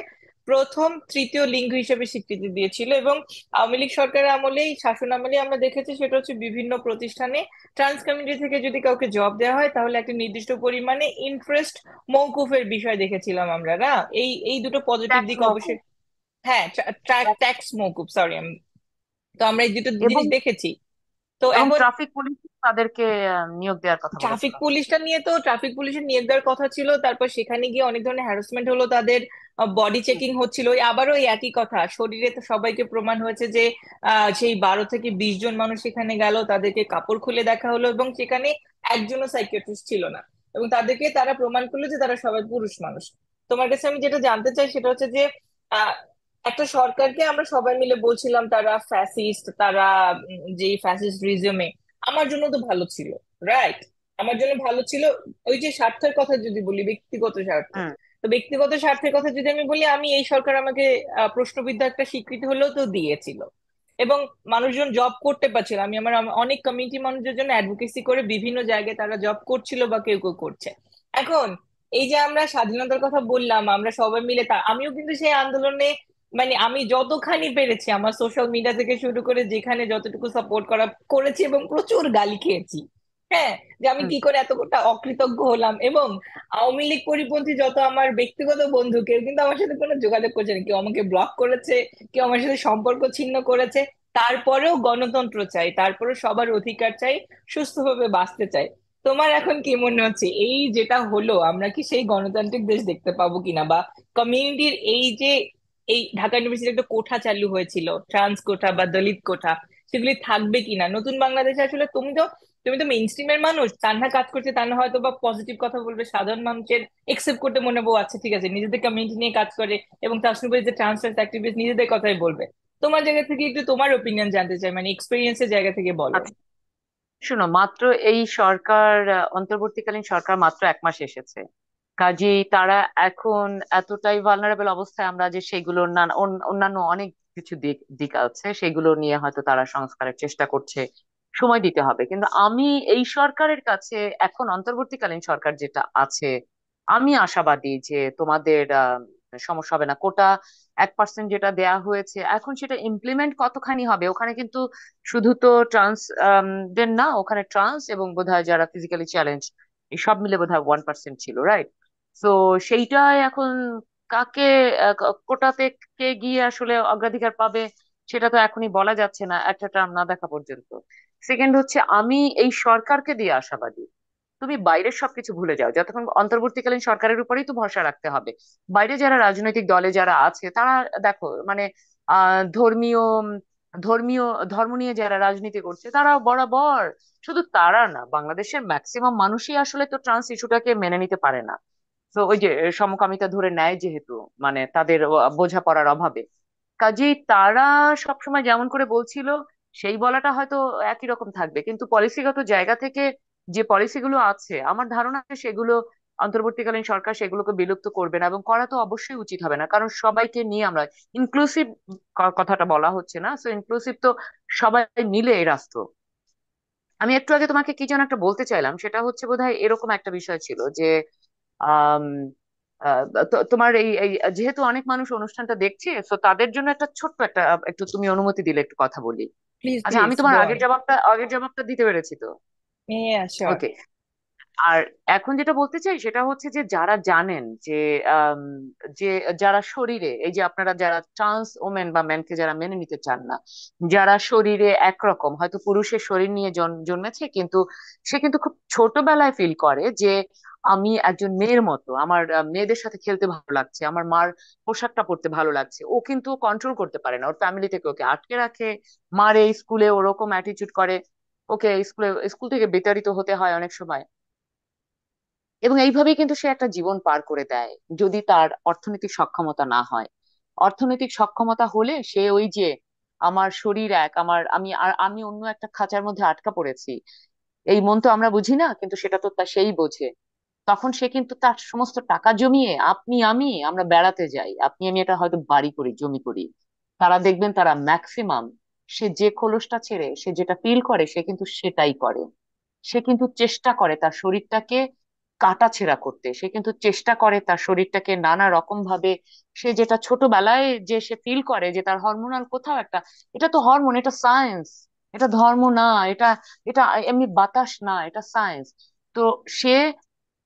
S1: প্রথম তৃতীয় লিঙ্গ হিসেবে স্বীকৃতি দিয়েছিল। এবং আওয়ামী লীগ সরকারের আমলেই, শাসন আমলেই আমরা দেখেছি সেটা হচ্ছে বিভিন্ন প্রতিষ্ঠানে ট্রান্স কমিউনিটি থেকে যদি কাউকে জব দেওয়া হয় তাহলে একটা নির্দিষ্ট পরিমাণে ইন্টারেস্ট মওকুফের বিষয় দেখেছিলাম আমরা, না? এই এই দুটো পজিটিভ
S2: ট্যাক্স
S1: দিক
S2: মকুব।
S1: অবশ্যই। হ্যাঁ, ট্যাক্স মওকুফ, সরি। তো আমরা এই দুটো
S2: এবং
S1: জিনিস দেখেছি। তো
S2: এবং
S1: এখন
S2: ট্রাফিক পুলিশ তাদেরকে নিয়োগ দেওয়ার কথা
S1: ট্রাফিক
S2: বলেছিল।
S1: পুলিশটা নিয়ে তো ট্রাফিক পুলিশের নিয়োগ দেওয়ার কথা ছিল, তারপর সেখানে গিয়ে অনেক ধরনের হ্যারাসমেন্ট হলো, তাদের বডি
S2: হুম,
S1: চেকিং হচ্ছিল, ওই আবারও ওই একই কথা, শরীরে তো সবাইকে প্রমাণ হয়েছে যে সেই 12 থেকে 20 জন মানুষ সেখানে গেল, তাদেরকে কাপড় খুলে দেখা হলো এবং সেখানে একজনও সাইকিয়াট্রিস্ট ছিল না, এবং তাদেরকে তারা প্রমাণ করলো যে তারা সবাই পুরুষ মানুষ। তোমার কাছে আমি যেটা জানতে চাই সেটা হচ্ছে যে আহ, একটা সরকারকে আমরা সবাই মিলে বলছিলাম তারা ফ্যাসিস্ট, তারা যে ফ্যাসিস্ট রিজমে, আমার জন্য তো ভালো ছিল, রাইট? আমার জন্য ভালো ছিল। ওই যে স্বার্থের কথা যদি বলি, ব্যক্তিগত স্বার্থ,
S2: হুম,
S1: তো ব্যক্তিগত স্বার্থের কথা যদি আমি বলি, আমি এই সরকার আমাকে প্রশ্নবিদ্ধ একটা স্বীকৃতি হলেও তো দিয়েছিল, এবং মানুষজন জব করতে পারছিল। আমি আমার অনেক কমিউনিটি মানুষের জন্য অ্যাডভোকেসি করে বিভিন্ন জায়গায় তারা জব করছিল বা কেউ কেউ করছে। এখন এই যে আমরা স্বাধীনতার কথা বললাম, আমরা সবাই মিলে, আমিও কিন্তু সেই আন্দোলনে, মানে আমি যতখানি পেরেছি আমার সোশ্যাল মিডিয়া থেকে শুরু করে যেখানে যতটুকু সাপোর্ট করা করেছি, এবং প্রচুর গালি খেয়েছি। হ্যাঁ, যে আমি
S2: হুম।
S1: কি করে এতটা অকৃতজ্ঞ হলাম। এবং আওয়ামী লীগ পরিপন্থী যত আমার ব্যক্তিগত বন্ধু, কেউ কিন্তু আমার সাথে কোনো যোগাযোগ করছে না, কেউ আমাকে ব্লক করেছে, কেউ আমার সাথে সম্পর্ক ছিন্ন করেছে। তারপরেও গণতন্ত্র চাই, তারপরেও সবার অধিকার চাই, সুস্থভাবে বাঁচতে চাই। তোমার এখন কি মনে হচ্ছে এই যেটা হলো, আমরা কি সেই গণতান্ত্রিক দেশ দেখতে পাবো কিনা? বা কমিউনিটির এই যে, এই ঢাকা ইউনিভার্সিটি একটা কোঠা চালু হয়েছিল, ট্রান্স কোঠা বা দলিত কোঠা, সেগুলি থাকবে কিনা নতুন বাংলাদেশে? আসলে তুমি তো মেইন স্ট্রিমের মানুষ, তান্না কাজ করছে, তান্না হয়তো বা পজিটিভ কথা বলবে, সাধারণ মানুষের একসেপ্ট করতে মনে বউ আচ্ছা ঠিক আছে, নিজেদের কমিউনিটি নিয়ে কাজ করে, এবং তাসনুবাই যে ট্রান্স অ্যাক্টিভিস্ট, নিজেদের কথাই বলবে। তোমার জায়গা থেকে একটু তোমার ওপিনিয়ন জানতে চাই, মানে এক্সপিরিয়েন্সের জায়গা থেকে বলো।
S2: আচ্ছা, শোনো, মাত্র এই সরকার, অন্তর্বর্তীকালীন সরকার মাত্র 1 মাস এসেছে। কাজেই তারা এখন এতটাই ভালনারেবল অবস্থায় আমরা যে সেগুলো অন্যান্য অনেক কিছু দিক দিক আছে, সেগুলো নিয়ে হয়তো তারা সংস্কারের চেষ্টা করছে। সময় দিতে হবে। কিন্তু আমি এই সরকারের কাছে, এখন অন্তর্বর্তীকালীন সরকার যেটা আছে, আমি আশাবাদী যে তোমাদের সমস্যা হবে না। কোটা 1% যেটা দেয়া হয়েছে এখন, সেটা ইমপ্লিমেন্ট কতখানি হবে ওখানে কিন্তু শুধু তো ট্রান্স দের না, ওখানে ট্রান্স এবং বোধহয় যারা ফিজিক্যালি চ্যালেঞ্জ, এই সব মিলে বোধহয় 1% ছিল, রাইট? তো সেইটাই এখন কাকে কোটাতে কে গিয়ে আসলে অগ্রাধিকার পাবে, সেটা তো এখনই বলা যাচ্ছে না একটা টার্ম না দেখা পর্যন্ত। সেকেন্ড হচ্ছে, আমি এই সরকারকে দিয়ে আশাবাদী। তুমি বাইরের সবকিছু ভুলে যাও, যতক্ষণ অন্তর্বর্তীকালীন সরকারের উপরেই তো ভরসা রাখতে হবে। বাইরে যারা রাজনৈতিক দলে যারা আছে তারা, দেখো মানে ধর্মীয় ধর্মীয় ধর্ম নিয়ে যারা রাজনীতি করছে তারা বরাবর, শুধু তারা না, বাংলাদেশের ম্যাক্সিমাম মানুষই আসলে তো ট্রান্স ইস্যুটাকে মেনে নিতে পারে না। তো ওই যে সমকামিতা ধরে নেয় যেহেতু, মানে তাদের বোঝাপড়ার অভাবে, কাজেই তারা সবসময় যেমন করে বলছিল সেই বলাটা হয়তো একই রকম থাকবে, কিন্তু পলিসিগত জায়গা থেকে যে পলিসিগুলো আছে আমার ধারণা সেগুলো অন্তর্বর্তীকালীন সরকার সেগুলোকে বিলুপ্ত করবে না, এবং করা তো অবশ্যই উচিত হবে না, কারণ সবাইকে নিয়ে আমরা ইনক্লুসিভ, কথাটা বলা হচ্ছে না, সো ইনক্লুসিভ তো সবাই মিলে এই রাষ্ট্র। আমি একটু আগে তোমাকে কি যেন একটা বলতে চাইলাম, সেটা হচ্ছে বোধহয় এরকম একটা বিষয় ছিল যে আম, তোমার এই এই যেহেতু অনেক মানুষ অনুষ্ঠানটা দেখছে, তো তাদের জন্য একটা ছোট্ট একটা, একটু তুমি অনুমতি দিলে একটু কথা বলি।
S1: প্লিজ
S2: আচ্ছা,
S1: প্লিজ
S2: আমি তোমার
S1: গো অন।
S2: আগের জবাবটা দিতে পেরেছি তো?
S1: শিওর।
S2: ওকে। আর এখন যেটা বলতে চাই সেটা হচ্ছে যে যারা জানেন যে আম, যে যারা শরীরে, এই যে আপনারা যারা ট্রান্স ওমেন বা মেনকে যারা মেনে নিতে চান না, যারা শরীরে একরকম, হয়তো পুরুষের শরীর নিয়ে জন্মেছে, কিন্তু সে কিন্তু খুব ছোটবেলায় ফিল করে যে আমি একজন মেয়ের মতো, আমার মেয়েদের সাথে খেলতে ভালো লাগছে, আমার মার পোশাকটা পরতে ভালো লাগছে, ও কিন্তু কন্ট্রোল করতে পারে না, ওর ফ্যামিলি থেকে ওকে আটকে রাখে, মারে স্কুলে ওরকম অ্যাটিচিউড করে, ওকে স্কুল থেকে বিতাড়িত হতে হয় অনেক সময়। এবং এইভাবেই কিন্তু সে একটা জীবন পার করে দেয়, যদি তার অর্থনৈতিক সক্ষমতা না হয়। অর্থনৈতিক সক্ষমতা হলে সে ওই যে আমার শরীর এক, আমি অন্য একটা খাঁচার মধ্যে আটকা পড়েছি, এই মন তো আমরা বুঝি না, কিন্তু সেটা তো সেই বোঝে। তখন সে কিন্তু তার সমস্ত টাকা জমিয়ে, আমরা বেড়াতে যাই, আপনি আমি এটা হয়তো বাড়ি করি, জমি করি, তারা দেখবেন তারা ম্যাক্সিমাম, সে যে খোলসটা ছেড়ে সে যেটা ফিল করে সে কিন্তু সেটাই করে। সে কিন্তু চেষ্টা করে তার শরীরটাকে কাটাছেঁড়া করতে, সে কিন্তু চেষ্টা করে তার শরীরটাকে নানা রকম ভাবে, সে যেটা ছোটবেলায় যে সে ফিল করে যে তার হরমোনাল কোথাও একটা, এটা তো হরমোন, এটা সায়েন্স, এটা ধর্ম না, এটা এটা এমনি বাতাস না, এটা সায়েন্স। তো সে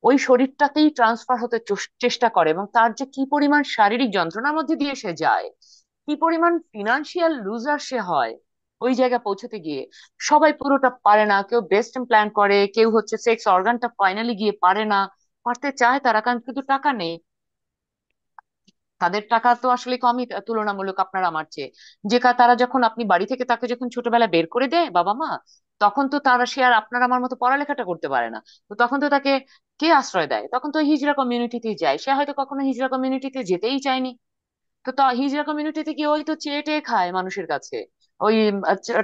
S2: ওই শরীরটাকেই ট্রান্সফার হতে চেষ্টা করে, এবং তার যে কি পরিমাণ শারীরিক যন্ত্রণার মধ্যে দিয়ে সে যায়, কি পরিমাণ ফিনান্সিয়াল লুজার সে হয় ওই জায়গায় পৌঁছতে গিয়ে। সবাই পুরোটা পারে না, কেউ ব্রেস্ট ইমপ্ল্যান্ট করে, কেউ হচ্ছে সেক্স অর্গানটা ফাইনালি গিয়ে পারে না, পারতে চায় তারা, কারণ কিন্তু টাকা নেই। তাদের টাকা তো আসলে কমই তুলনামূলক আপনার আমার চেয়ে। তারা যখন আপনি বাড়ি থেকে তাকে যখন ছোটবেলা বের করে দেয় বাবা মা, তখন তো তারা, সে আর আপনার আমার মতো পড়ালেখাটা করতে পারে না। তো তখন তো তাকে কে আশ্রয় দেয়? তখন তো হিজড়া কমিউনিটিতেই যায়। সে হয়তো কখনো হিজড়া কমিউনিটিতে যেতেই চায়নি। তো হিজড়া কমিউনিটিতে গিয়ে ওই তো চেয়ে টেয়ে খায় মানুষের কাছে, ওই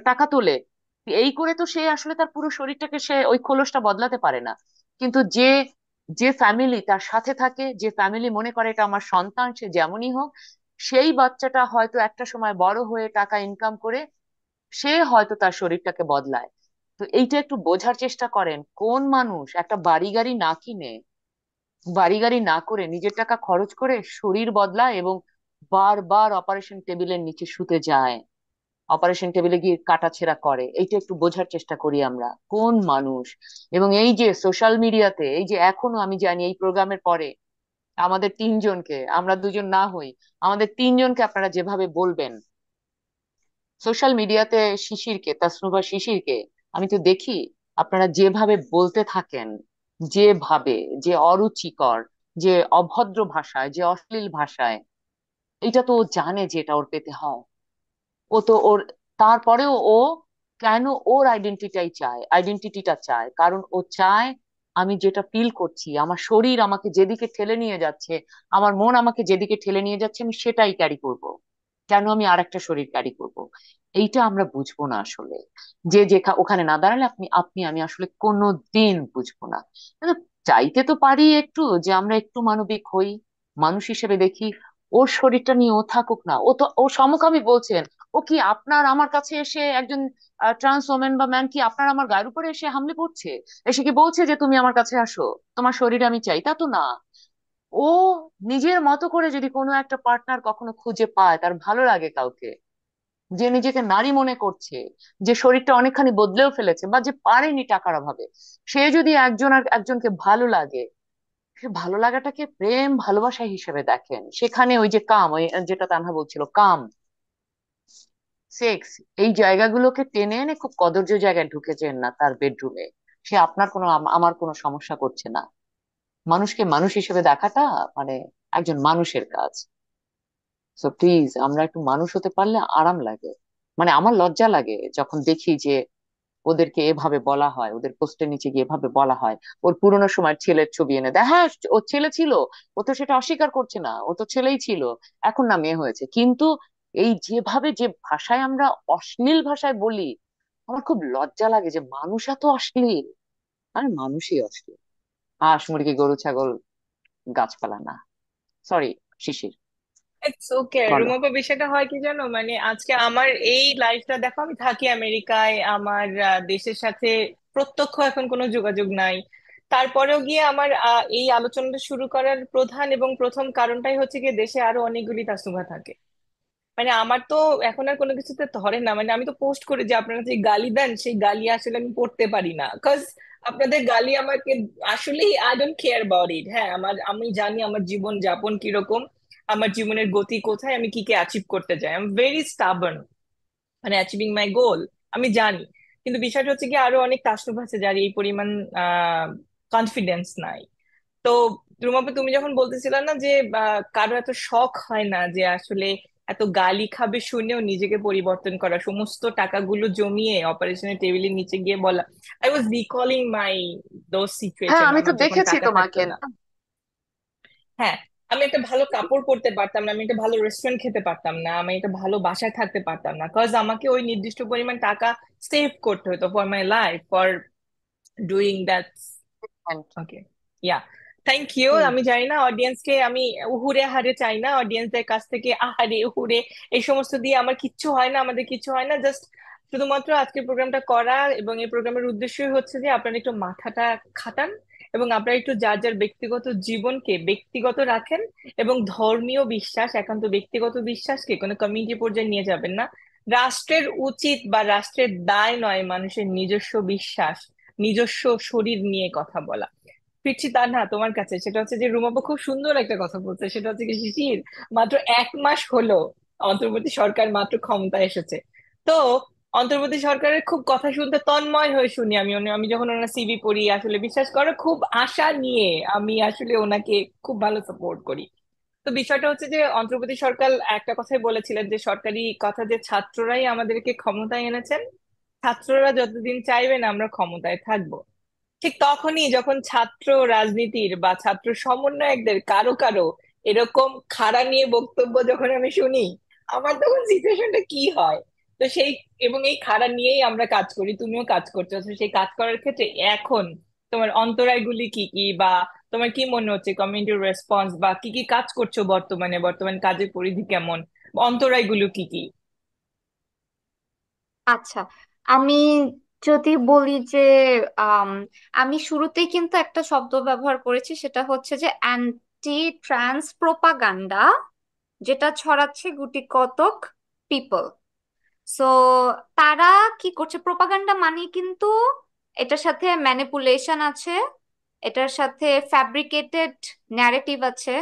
S2: টাকা তোলে। এই করে তো সে আসলে তার পুরো শরীরটাকে সে ওই খোলসটা বদলাতে পারে না। কিন্তু যে যে ফ্যামিলি তার সাথে থাকে, যে ফ্যামিলি মনে করে এটা আমার সন্তান, সে যেমনই হোক, সেই বাচ্চাটা হয়তো একটা সময় বড় হয়ে টাকা ইনকাম করে সে হয়তো তার শরীরটাকে বদলায়। তো এইটা একটু বোঝার চেষ্টা করেন, কোন মানুষ একটা বাড়ি গাড়ি না কিনে, বাড়ি গাড়ি না করে, নিজের টাকা খরচ করে শরীর বদলায় এবং বারবার অপারেশন টেবিলের নিচে শুতে যায়, অপারেশন টেবিলে গিয়ে কাটাছেঁড়া করে। এইটা একটু বোঝার চেষ্টা করি আমরা, কোন মানুষ। এবং এই যে সোশ্যাল মিডিয়াতে, এই যে এখনো আমি জানি এই প্রোগ্রামের পরে আমাদের তিনজনকে, আমরা দুজন না হই, আমাদের তিনজনকে আপনারা যেভাবে বলবেন সোশ্যাল মিডিয়াতে, শিশিরকে, তাসনুভা শিশিরকে, আমি তো দেখি আপনারা যেভাবে বলতে থাকেন, যেভাবে, যে অরুচিকর, যে অভদ্র ভাষায়, যে অশ্লীল ভাষায়, এটা তো ও জানে যে এটা ওর পেতে হয়। ও তো ওর, তারপরেও ও কেন ওর আইডেন্টিটিটা চায়, কারণ ও চায় আমি যেটা ফিল করছি, আমার শরীর আমাকে যেদিকে ঠেলে নিয়ে যাচ্ছে, আমার মন আমাকে যেদিকে ঠেলে নিয়ে যাচ্ছে, আমি সেটাই ক্যারি করব। কেন আমি আর একটা শরীর ক্যারি করব? এইটা আমরা বুঝবো না আসলে। যে ওখানে না দাঁড়ালে আপনি আপনি আমি আসলে কোনো দিন বুঝবো না। কিন্তু চাইতে তো পারি একটু যে আমরা একটু মানবিক হই, মানুষ হিসেবে দেখি। ওর শরীরটা নিয়ে ও থাকুক না, ও তো ও সমকামী বলছেন। ও কি আপনার আমার কাছে এসে, একজন ট্রান্স ওমেন বা ম্যান কি আপনার আমার গায়ের উপরে এসে হামলে পড়ছে, এসে কি বলছে যে তুমি আমার কাছে আসো, তোমার শরীর আমি চাই? তা তো না। ও নিজের মতো করে যদি কোনো একটা পার্টনার কখনো খুঁজে পায়, তার ভালো লাগে কাউকে, যে নিজেকে নারী মনে করছে, যে শরীরটা অনেকখানি বদলেও ফেলেছে, বা যে পারেনি টাকার অভাবে, সে যদি একজন আর একজনকে ভালো লাগে, সে ভালো লাগাটাকে প্রেম ভালোবাসা হিসেবে দেখেন। সেখানে ওই যে কাম, ওই যেটা তানহা বলছিল, কাম, সেক্স, এই জায়গাগুলোকে টেনে এনে খুব কদর্য জায়গায় ঢুকেছেন না তার বেডরুমে। সে আপনার কোনো আমার কোনো সমস্যা করছে না। মানুষকে মানুষ হিসেবে দেখাটা মানে একজন মানুষের কাজ। সো প্লিজ, আমরা একটু মানুষ হতে পারলে আরাম লাগে। মানে আমার লজ্জা লাগে যখন দেখি যে ওদেরকে এভাবে বলা হয়, ওদের পোস্টের নিচে গিয়ে এভাবে বলা হয়, ওর পুরোনো সময়ের ছেলের ছবি এনে দেয়। হ্যাঁ, ও ছেলে ছিল, ও তো সেটা অস্বীকার করছে না, ও তো ছেলেই ছিল, এখন না মেয়ে হয়েছে। কিন্তু এই যেভাবে, যে ভাষায় আমরা অশ্লীল ভাষায় বলি, আমার খুব লজ্জা লাগে যে মানুষ এত অশ্লীল। আর মানুষই অশ্লীল, হাঁস মুরগি গরু ছাগল গাছপালা না। সরি, শিশির,
S1: ইটস ওকে
S2: বলো।
S1: রুমাপা, বিষয়টা হয় কি জানো, মানে আজকে আমার এই লাইফটা দেখো, আমি থাকি আমেরিকায়, আমার দেশের সাথে প্রত্যক্ষ এখন কোনো যোগাযোগ নাই। তারপরেও গিয়ে আমার এই আলোচনাটা শুরু করার প্রধান এবং প্রথম কারণটাই হচ্ছে গিয়ে দেশে আরো অনেকগুলি তাসুভা থাকে। মানে আমার তো এখন আর কোনো কিছুতে ধরে না, মানে আমি তো পোস্ট করি যে আপনারা যে গালি দেন সেই গালি আসলে আমি পড়তে পারি না, কজ আপনাদের গালি আমাকে আসলে I don't care about it. হ্যাঁ, আমি জানি আমার জীবন যাপন কিরকম, আমার জীবনের গতি কোথায়, আমি কি কি অ্যাচিভ করতে চাই। আই এম ভেরি স্টাবন, মানে অ্যাচিভিং মাই গোল, আমি জানি। কিন্তু বিষয়টা হচ্ছে কি আরো অনেক তাসনুভ আছে যার এই পরিমাণ কনফিডেন্স নাই। তো রুমাপা, তুমি যখন বলতেছিলে না যে কারো এত শখ হয় না যে আসলে এত গালি খাবে শুনেও নিজেকে পরিবর্তন করা, সমস্ত টাকাগুলো জমিয়ে অপারেশনের টেবিলের নিচে গিয়ে বলা, I was recalling my those
S2: হ্যাঁ,
S1: সিচুয়েশন
S2: আমি তো
S1: আমার যখন
S2: দেখেছি
S1: টাকা থাকতো
S2: তোমাকে।
S1: না। হ্যাঁ, আমি একটা ভালো কাপড় পরতে পারতাম না, আমি একটা ভালো রেস্টুরেন্ট খেতে পারতাম না, আমি একটা ভালো বাসায় থাকতে পারতাম না, কজ আমাকে ওই নির্দিষ্ট পরিমাণ টাকা সেভ করতে হতো for my life, for doing that. Okay, yeah, thank you.
S2: Hmm.
S1: আমি জানি না অডিয়েন্সকে আমি উহুরে আহারে চাই না, অডিয়েন্সদের কাছ থেকে আহারে উহুরে এই সমস্ত দিয়ে আমার কিচ্ছু হয় না, আমাদের কিচ্ছু হয় না। জাস্ট শুধুমাত্র আজকের প্রোগ্রামটা করা, এবং এই প্রোগ্রামের উদ্দেশ্যই হচ্ছে যে আপনারা একটু মাথাটা খাটান এবং আপনারা একটু যার যার ব্যক্তিগত জীবনকে ব্যক্তিগত রাখেন, এবং ধর্মীয় বিশ্বাস, একান্ত ব্যক্তিগত বিশ্বাসকে কোনো কমিউনিটি পর্যায়ে নিয়ে যাবেন না। রাষ্ট্রের উচিত বা রাষ্ট্রের দায় নয় মানুষের নিজস্ব বিশ্বাস, নিজস্ব শরীর নিয়ে কথা বলা। ফিরছি তানহা তোমার কাছে, সেটা হচ্ছে যে রুমাপা খুব সুন্দর একটা কথা বলছে, সেটা হচ্ছে কি শিশির, মাত্র 1 মাস হলো অন্তর্বর্তী সরকার মাত্র ক্ষমতায় এসেছে। তো অন্তর্বর্তী সরকারের খুব কথা শুনতে তন্ময় হয়ে শুনি আমি, আমি যখন ওনার সিভি পড়ি আসলে বিশ্বাস করো খুব আশা নিয়ে আমি আসলে ওনাকে খুব ভালো সাপোর্ট করি। তো বিষয়টা হচ্ছে যে অন্তর্বর্তী সরকার একটা কথাই বলেছিলেন যে সরকারি কথা, যে ছাত্ররাই আমাদেরকে ক্ষমতায় এনেছেন, ছাত্ররা যতদিন চাইবেন আমরা ক্ষমতায় থাকবো। ঠিক তখনই যখন ছাত্র রাজনীতির বা ছাত্র সমন্বয়কদের কারো কারো এরকম খাড়া নিয়ে বক্তব্য যখন আমি শুনি, আমার তখন সিচুয়েশনটা কি হয়। তো সেই, এবং এই খাড়া নিয়েই আমরা কাজ করি, তুমিও কাজ করছো, তো সেই কাজ করার ক্ষেত্রে এখন তোমার অন্তরায়গুলি কি কি, বা তোমার কি মনে হচ্ছে কমিউনিটির রেসপন্স, বা কি কি কাজ করছো বর্তমানে, বর্তমান কাজের পরিধি কেমন, অন্তরায়গুলো কি কি?
S3: আচ্ছা, আমি যদি বলি যে আম, আমি শুরুতেই কিন্তু একটা শব্দ ব্যবহার করেছি, সেটা হচ্ছে যে অ্যান্টি ট্রান্স প্রোপাগান্ডা, যেটা ছড়াচ্ছে গুটি কতক পিপল। সো তারা কি করছে, প্রোপাগান্ডা মানে কিন্তু এটার সাথে ম্যানিপুলেশন আছে, এটার সাথে ফ্যাব্রিকেটেড ন্যারেটিভ আছে।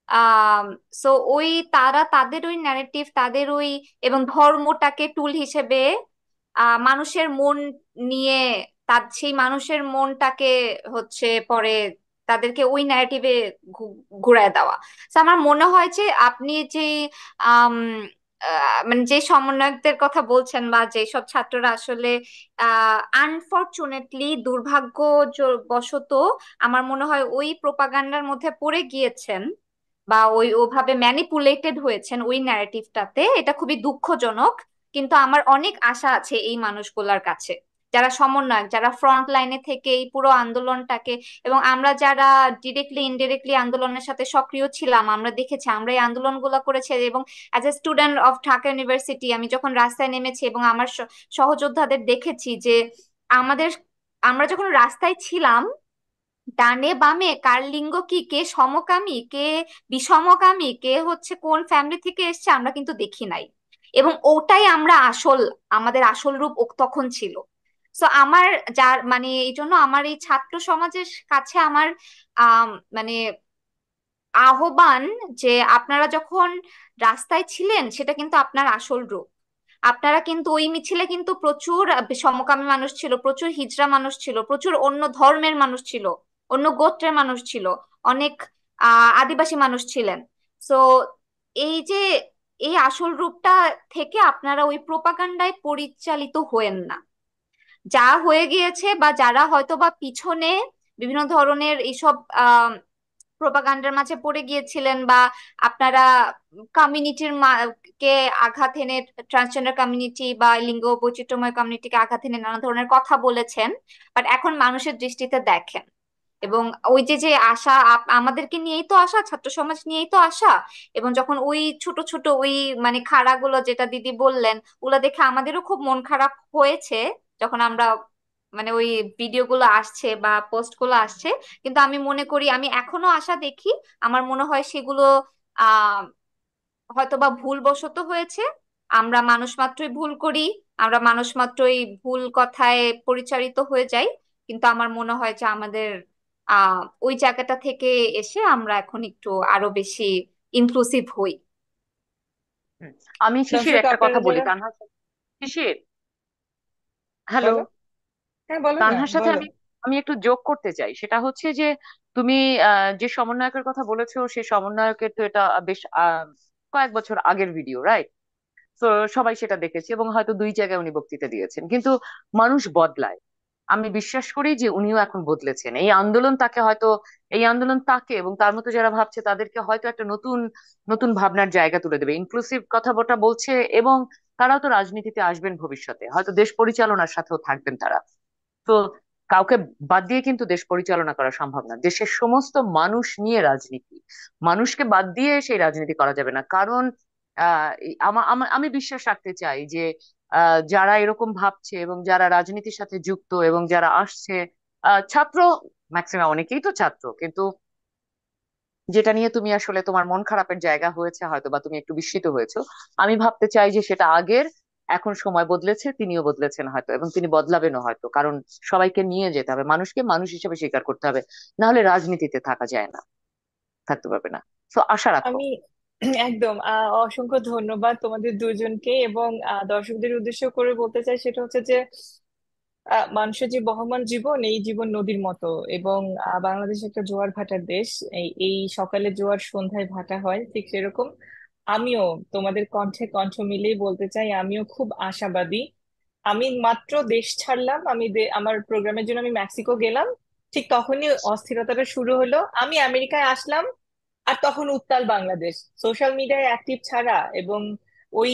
S3: আহ সো ওই তারা তাদের ওই ন্যারেটিভ, তাদের ওই, এবং ধর্মটাকে টুল হিসেবে মানুষের মন নিয়ে, তার সেই মানুষের মনটাকে হচ্ছে পরে তাদেরকে ওই ন্যারেটিভে ঘুরায় দেওয়া। তো আমার মনে হয় যে আপনি যে আম, মানে যে সমন্বয়কদের কথা বলছেন, বা যেসব ছাত্ররা আসলে আনফরচুনেটলি দুর্ভাগ্যবশত আমার মনে হয় ওই প্রোপাগান্ডার মধ্যে পড়ে গিয়েছেন, বা ওই ওভাবে ম্যানিপুলেটেড হয়েছেন ওই ন্যারেটিভটাতে, এটা খুবই দুঃখজনক। কিন্তু আমার অনেক আশা আছে এই মানুষগুলোর কাছে, যারা সমন্বয়ক, যারা ফ্রন্ট লাইনে থেকে এই পুরো আন্দোলনটাকে, এবং আমরা যারা ডিরেক্টলি ইনডিরেক্টলি আন্দোলনের সাথে সক্রিয় ছিলাম, আমরা দেখেছি, আমরা এই আন্দোলনগুলো করেছি। এবং as a student of Dhaka university আমি যখন রাস্তায় নেমেছি এবং আমার সহযোদ্ধাদের দেখেছি যে আমাদের, আমরা যখন রাস্তায় ছিলাম, ডানে বামে কার লিঙ্গ কি, কে সমকামী, কে বিষমকামী, কে হচ্ছে কোন ফ্যামিলি থেকে এসছে, আমরা কিন্তু দেখি নাই। এবং ওটাই আমরা আসল, আমাদের আসল রূপ তখন ছিল। সো আমার, যার মানে এই জন্য আমার এই ছাত্র সমাজের কাছে আমার আম, মানে আহ্বান, যে আপনারা যখন রাস্তায় ছিলেন সেটা কিন্তু আপনার আসল রূপ। আপনারা কিন্তু ওই মিছিলে কিন্তু প্রচুর সমকামী মানুষ ছিল, প্রচুর হিজড়া মানুষ ছিল, প্রচুর অন্য ধর্মের মানুষ ছিল, অন্য গোত্রের মানুষ ছিল, অনেক আদিবাসী মানুষ ছিলেন। সো এই যে এই আসল রূপটা থেকে আপনারা ওই প্রোপাগান্ডায় পরিচালিত হয়েন না। যা হয়ে গিয়েছে, বা যারা হয়তো বা পিছনে বিভিন্ন ধরনের এইসব প্রোপাগান্ডার মাঝে পড়ে গিয়েছিলেন, বা আপনারা কমিউনিটির কে আঘাত এনে, ট্রান্সজেন্ডার কমিউনিটি বা লিঙ্গ বৈচিত্র্যময় কমিউনিটিকে আঘাত এনে নানা ধরনের কথা বলেছেন, বাট এখন মানুষের দৃষ্টিতে দেখেন। এবং ওই যে যে আশা, আমাদেরকে নিয়েই তো আশা, ছাত্র সমাজ নিয়েই তো আশা। এবং যখন ওই ছোট ছোট ওই মানে খাড়াগুলো যেটা দিদি বললেন, ওগুলা দেখে আমাদেরও খুব মন খারাপ হয়েছে, যখন আমরা মানে ওই ভিডিও গুলো আসছে বা পোস্ট গুলো আসছে। কিন্তু আমি মনে করি, আমি এখনো আশা দেখি। আমার মনে হয় সেগুলো আহ হয়তো বা ভুলবশত হয়েছে। আমরা মানুষ মাত্রই ভুল করি, আমরা মানুষ মাত্রই ভুল কথায় পরিচালিত হয়ে যাই। কিন্তু আমার মনে হয় যে আমাদের ওই জায়গাটা থেকে এসে আমরা এখন একটু আরো বেশি ইনক্লুসিভ হই।
S2: হুম। আমি শিশির
S1: দর্শক
S2: একটা
S1: আপনারা
S2: কথা বলি
S1: যারা,
S2: তানহা। শিশির, হ্যালো।
S1: বলো, হ্যাঁ বলো না,
S2: তানহার সাথে
S1: বলো।
S2: আমি আমি একটু যোগ করতে চাই, সেটা হচ্ছে যে তুমি যে সমন্বয়কের কথা বলেছো, সেই সমন্বয়কের তো এটা বেশ কয়েক বছর আগের ভিডিও, রাইট? তো সবাই সেটা দেখেছে এবং হয়তো 2 জায়গায় উনি বক্তৃতা দিয়েছেন, কিন্তু মানুষ বদলায়। আমি বিশ্বাস করি যে উনিও এখন বদলেছেন। এই আন্দোলন তাকে হয়তো, এই আন্দোলন তাকে এবং তার মতো যারা ভাবছে তাদেরকে হয়তো একটা নতুন নতুন ভাবনার জায়গা তুলে দেবে, ইনক্লুসিভ কথাটা বলছে। এবং তারাও তো রাজনীতিতে আসবেন ভবিষ্যতে, হয়তো দেশ পরিচালনার সাথেও থাকবেন তারা। তো কাউকে বাদ দিয়ে কিন্তু দেশ পরিচালনা করা সম্ভব না। দেশের সমস্ত মানুষ নিয়ে রাজনীতি, মানুষকে বাদ দিয়ে সেই রাজনীতি করা যাবে না। কারণ আমি বিশ্বাস রাখতে চাই যে যারা এরকম ভাবছে এবং যারা রাজনীতির সাথে যুক্ত এবং যারা আসছে, ছাত্র ম্যাক্সিমাম অনেকেই তো ছাত্র, কিন্তু যেটা নিয়ে তুমি আসলে তোমার মন খারাপের জায়গা হয়েছে হয়তো, বা তুমি একটু বিস্মিত হয়েছো, আমি ভাবতে চাই যে সেটা আগের। এখন সময় বদলেছে, তিনিও বদলেছেন হয়তো, এবং তিনি বদলাবেনও হয়তো, কারণ সবাইকে নিয়ে যেতে হবে, মানুষকে মানুষ হিসেবে স্বীকার করতে হবে, না হলে রাজনীতিতে থাকা যায় না, থাকতে পারবে না। তো আশা রাখো।
S1: আমি একদম অসংখ্য ধন্যবাদ তোমাদের দুজনকে, এবং দর্শকদের উদ্দেশ্য করে বলতে চাই সেটা হচ্ছে যে মানুষের যে বহমান জীবন, এই জীবন নদীর মতো। এবং বাংলাদেশ একটা জোয়ার ভাটার দেশ। এই এই সকালে জোয়ার, সন্ধ্যায় ভাটা হয়, ঠিক সেরকম আমিও তোমাদের কণ্ঠে কণ্ঠ মিলিয়ে বলতে চাই, আমিও খুব আশাবাদী। আমি মাত্র দেশ ছাড়লাম, আমার প্রোগ্রামের জন্য আমি মেক্সিকো গেলাম, ঠিক তখনই অস্থিরতাটা শুরু হলো। আমি আমেরিকায় আসলাম, আর তখন উত্তাল বাংলাদেশ। সোশ্যাল মিডিয়ায় অ্যাক্টিভ ছাড়া এবং ওই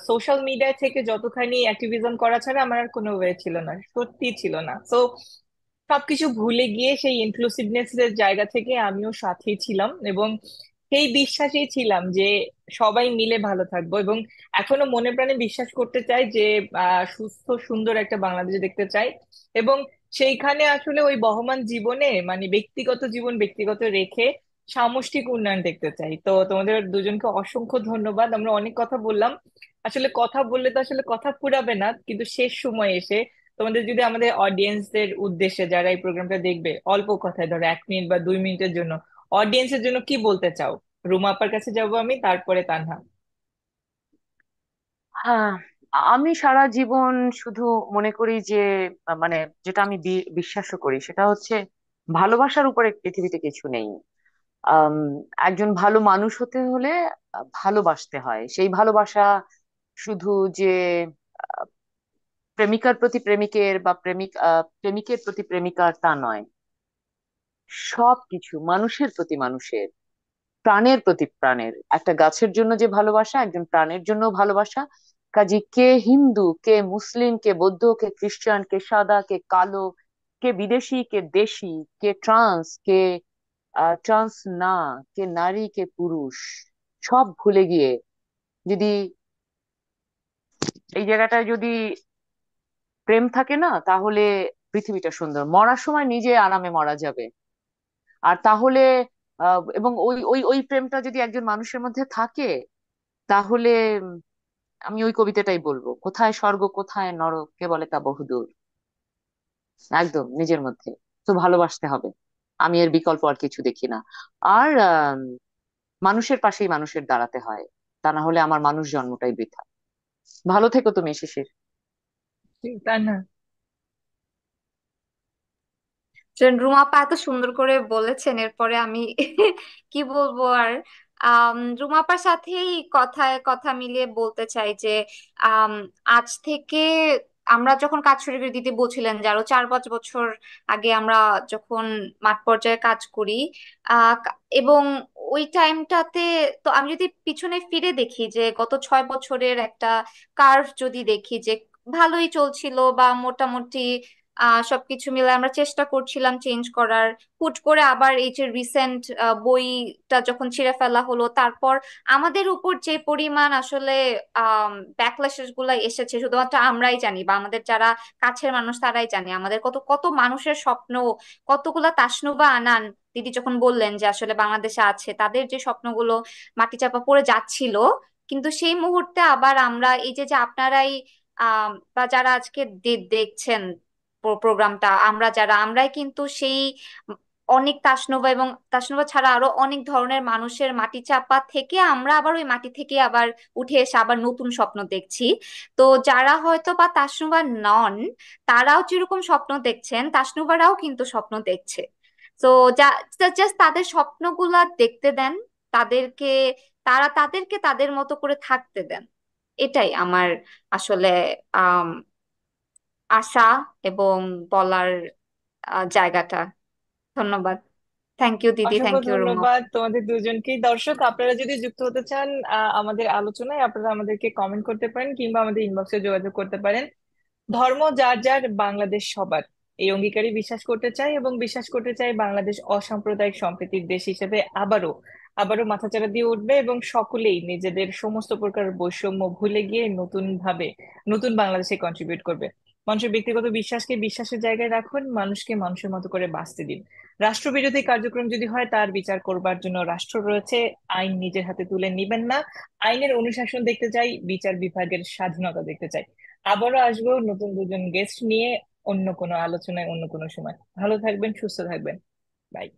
S1: সোশ্যাল মিডিয়া থেকে যতখানি অ্যাক্টিভিজম করা ছাড়া আমার আর কোনো ওয়ে ছিল না, সত্যি ছিল না। তো সবকিছু ভুলে গিয়ে সেই ইনক্লুসিভনেস এর জায়গা থেকে আমিও সাথেই ছিলাম, এবং সেই বিশ্বাসেই ছিলাম যে সবাই মিলে ভালো থাকবো। এবং এখনো মনে প্রাণে বিশ্বাস করতে চাই যে সুস্থ সুন্দর একটা বাংলাদেশ দেখতে চাই। এবং সেইখানে আসলে ওই বহমান জীবনে মানে ব্যক্তিগত জীবন ব্যক্তিগত রেখে সামষ্টিক উন্নয়ন দেখতে চাই। তো তোমাদের দুজনকে অসংখ্য ধন্যবাদ। আমরা অনেক কথা বললাম, আসলে কথা বললে তো আসলে কথা ফুরাবে না, কিন্তু শেষ সময় এসে তোমাদের যদি আমাদের অডিয়েন্সদের উদ্দেশ্যে, যারা এই প্রোগ্রামটা দেখবে, অল্প কথায় ধরো 1 মিনিট বা 2 মিনিটের জন্য অডিয়েন্সের জন্য কি বলতে চাও? রুমা আপার কাছে যাব আমি, তারপরে তানহা।
S2: হ্যাঁ, আমি সারা জীবন শুধু মনে করি যে মানে যেটা আমি বিশ্বাসও করি সেটা হচ্ছে ভালোবাসার উপরে পৃথিবীতে কিছু নেই। আম, একজন ভালো মানুষ হতে হলে ভালোবাসতে হয়। সেই ভালোবাসা শুধু যে প্রেমিকার প্রতি প্রেমিকের, বা প্রেমিকের প্রতি প্রেমিকার, তা নয়। সবকিছু মানুষের প্রতি মানুষের, প্রাণের প্রতি প্রাণের। একটা গাছের জন্য যে ভালোবাসা, একজন প্রাণের জন্য ভালোবাসা। কাজে কে হিন্দু, কে মুসলিম, কে বৌদ্ধ, কে খ্রিস্টান, কে সাদা, কে কালো, কে বিদেশি, কে দেশি, কে ট্রান্স, কে ট্রান্স না, কে নারী, কে পুরুষ, সব ভুলে গিয়ে যদি এই জায়গাটায় যদি প্রেম থাকে না, তাহলে পৃথিবীটা সুন্দর। মরার সময় নিজে আরামে মরা যাবে। আর তাহলে এবং ওই ওই ওই প্রেমটা যদি একজন মানুষের মধ্যে থাকে, তাহলে আমি ওই কবিতাটাই বলবো, কোথায় স্বর্গ কোথায় নরক, কে বলে তা বহুদূর। একদম নিজের মধ্যে তো ভালোবাসতে হবে। আমি এর বিকল্প আর কিছু দেখি না। আর মানুষের পাশেই মানুষের দাঁড়াতে হয়, তা না হলে আমার মানুষ জন্মটাই বৃথা। ভালো থেকো তুমি, শিশির।
S1: তানহা।
S3: রুমা আপা এত সুন্দর করে বলেছেন, এরপরে আমি কি বলবো আর। রুমা আপার সাথেই কথায় কথা মিলিয়ে বলতে চাই যে আম, আজ থেকে আমরা যখন কাজ শুরু করি, দিদি বলছিলেন যে আরো 4-5 বছর আগে আমরা যখন মাঠ পর্যায়ে কাজ করি, এবং ওই টাইমটাতে, তো আমি যদি পিছনে ফিরে দেখি যে গত 6 বছরের একটা কার্ভ যদি দেখি, যে ভালোই চলছিল বা মোটামুটি সবকিছু মিলে আমরা চেষ্টা করছিলাম চেঞ্জ করার। হুট করে আবার এই যে রিসেন্ট বইটা যখন ছিঁড়ে ফেলা হলো, তারপর আমাদের উপর যে পরিমাণ আসলে ব্যাকল্যাশেস গুলা এসেছে, শুধুমাত্র আমরাই জানি বা আমাদের যারা কাছের মানুষ তারাই জানে আমাদের কত কত মানুষের স্বপ্ন, কতগুলা তাসনুবা আনান। দিদি যখন বললেন যে আসলে বাংলাদেশে আছে, তাদের যে স্বপ্নগুলো মাটি চাপা পড়ে যাচ্ছিল, কিন্তু সেই মুহূর্তে আবার আমরা এই যে যে আপনারাই বা যারা আজকে দেখছেন প্রোগ্রামটা, আমরা যারা আমরাই কিন্তু সেই অনেক তাসনোভা এবং তাসনোভা ছাড়া আরো অনেক ধরনের মানুষের মাটি চাপা থেকে আমরা আবার ওই মাটি থেকে আবার উঠে এসে আবার নতুন স্বপ্ন দেখছি। তো যারা হয়তো বা তাসনুভা নন, তারাও যেরকম স্বপ্ন দেখছেন, তাসনুভারাও কিন্তু স্বপ্ন দেখছে। তো যা জাস্ট তাদের স্বপ্নগুলা দেখতে দেন, তাদেরকে তাদেরকে তাদের মতো করে থাকতে দেন। এটাই আমার আসলে আম আশা এবং বলার জায়গাটা। ধন্যবাদ। থ্যাংক ইউ দিদি,
S1: অসংখ্য
S3: থ্যাংক ইউ রুমা।
S1: ধন্যবাদ তোমাদের দুজনকেই। দর্শক, আপনারা যদি যুক্ত হতে চান আমাদের আলোচনায়, আপনারা আমাদেরকে কমেন্ট করতে পারেন কিংবা আমাদের ইনবক্সে যোগাযোগ করতে পারেন। ধর্ম যার যার, বাংলাদেশ সবার, এই অঙ্গীকারে বিশ্বাস করতে চাই, এবং বিশ্বাস করতে চাই বাংলাদেশ অসাম্প্রদায়িক সম্প্রীতির দেশ হিসেবে আবারও আবারও মাথাচাড়া দিয়ে উঠবে, এবং সকলেই নিজেদের সমস্ত প্রকার বৈষম্য ভুলে গিয়ে নতুন ভাবে নতুন বাংলাদেশে কন্ট্রিবিউট করবে। মানুষের ব্যক্তিগত বিশ্বাসকে বিশ্বাসের জায়গায় রাখুন, মানুষকে মানুষের মতো করে বাঁচতে দিন। রাষ্ট্রবিরোধী কার্যক্রম যদি হয় তার বিচার করবার জন্য রাষ্ট্র রয়েছে। আইন নিজের হাতে তুলে নিবেন না। আইনের অনুশাসন দেখতে চাই, বিচার বিভাগের স্বাধীনতা দেখতে চাই। আবারও আসবো নতুন দুজন গেস্ট নিয়ে, অন্য কোনো আলোচনায়, অন্য কোনো সময়। ভালো থাকবেন, সুস্থ থাকবেন। বাই।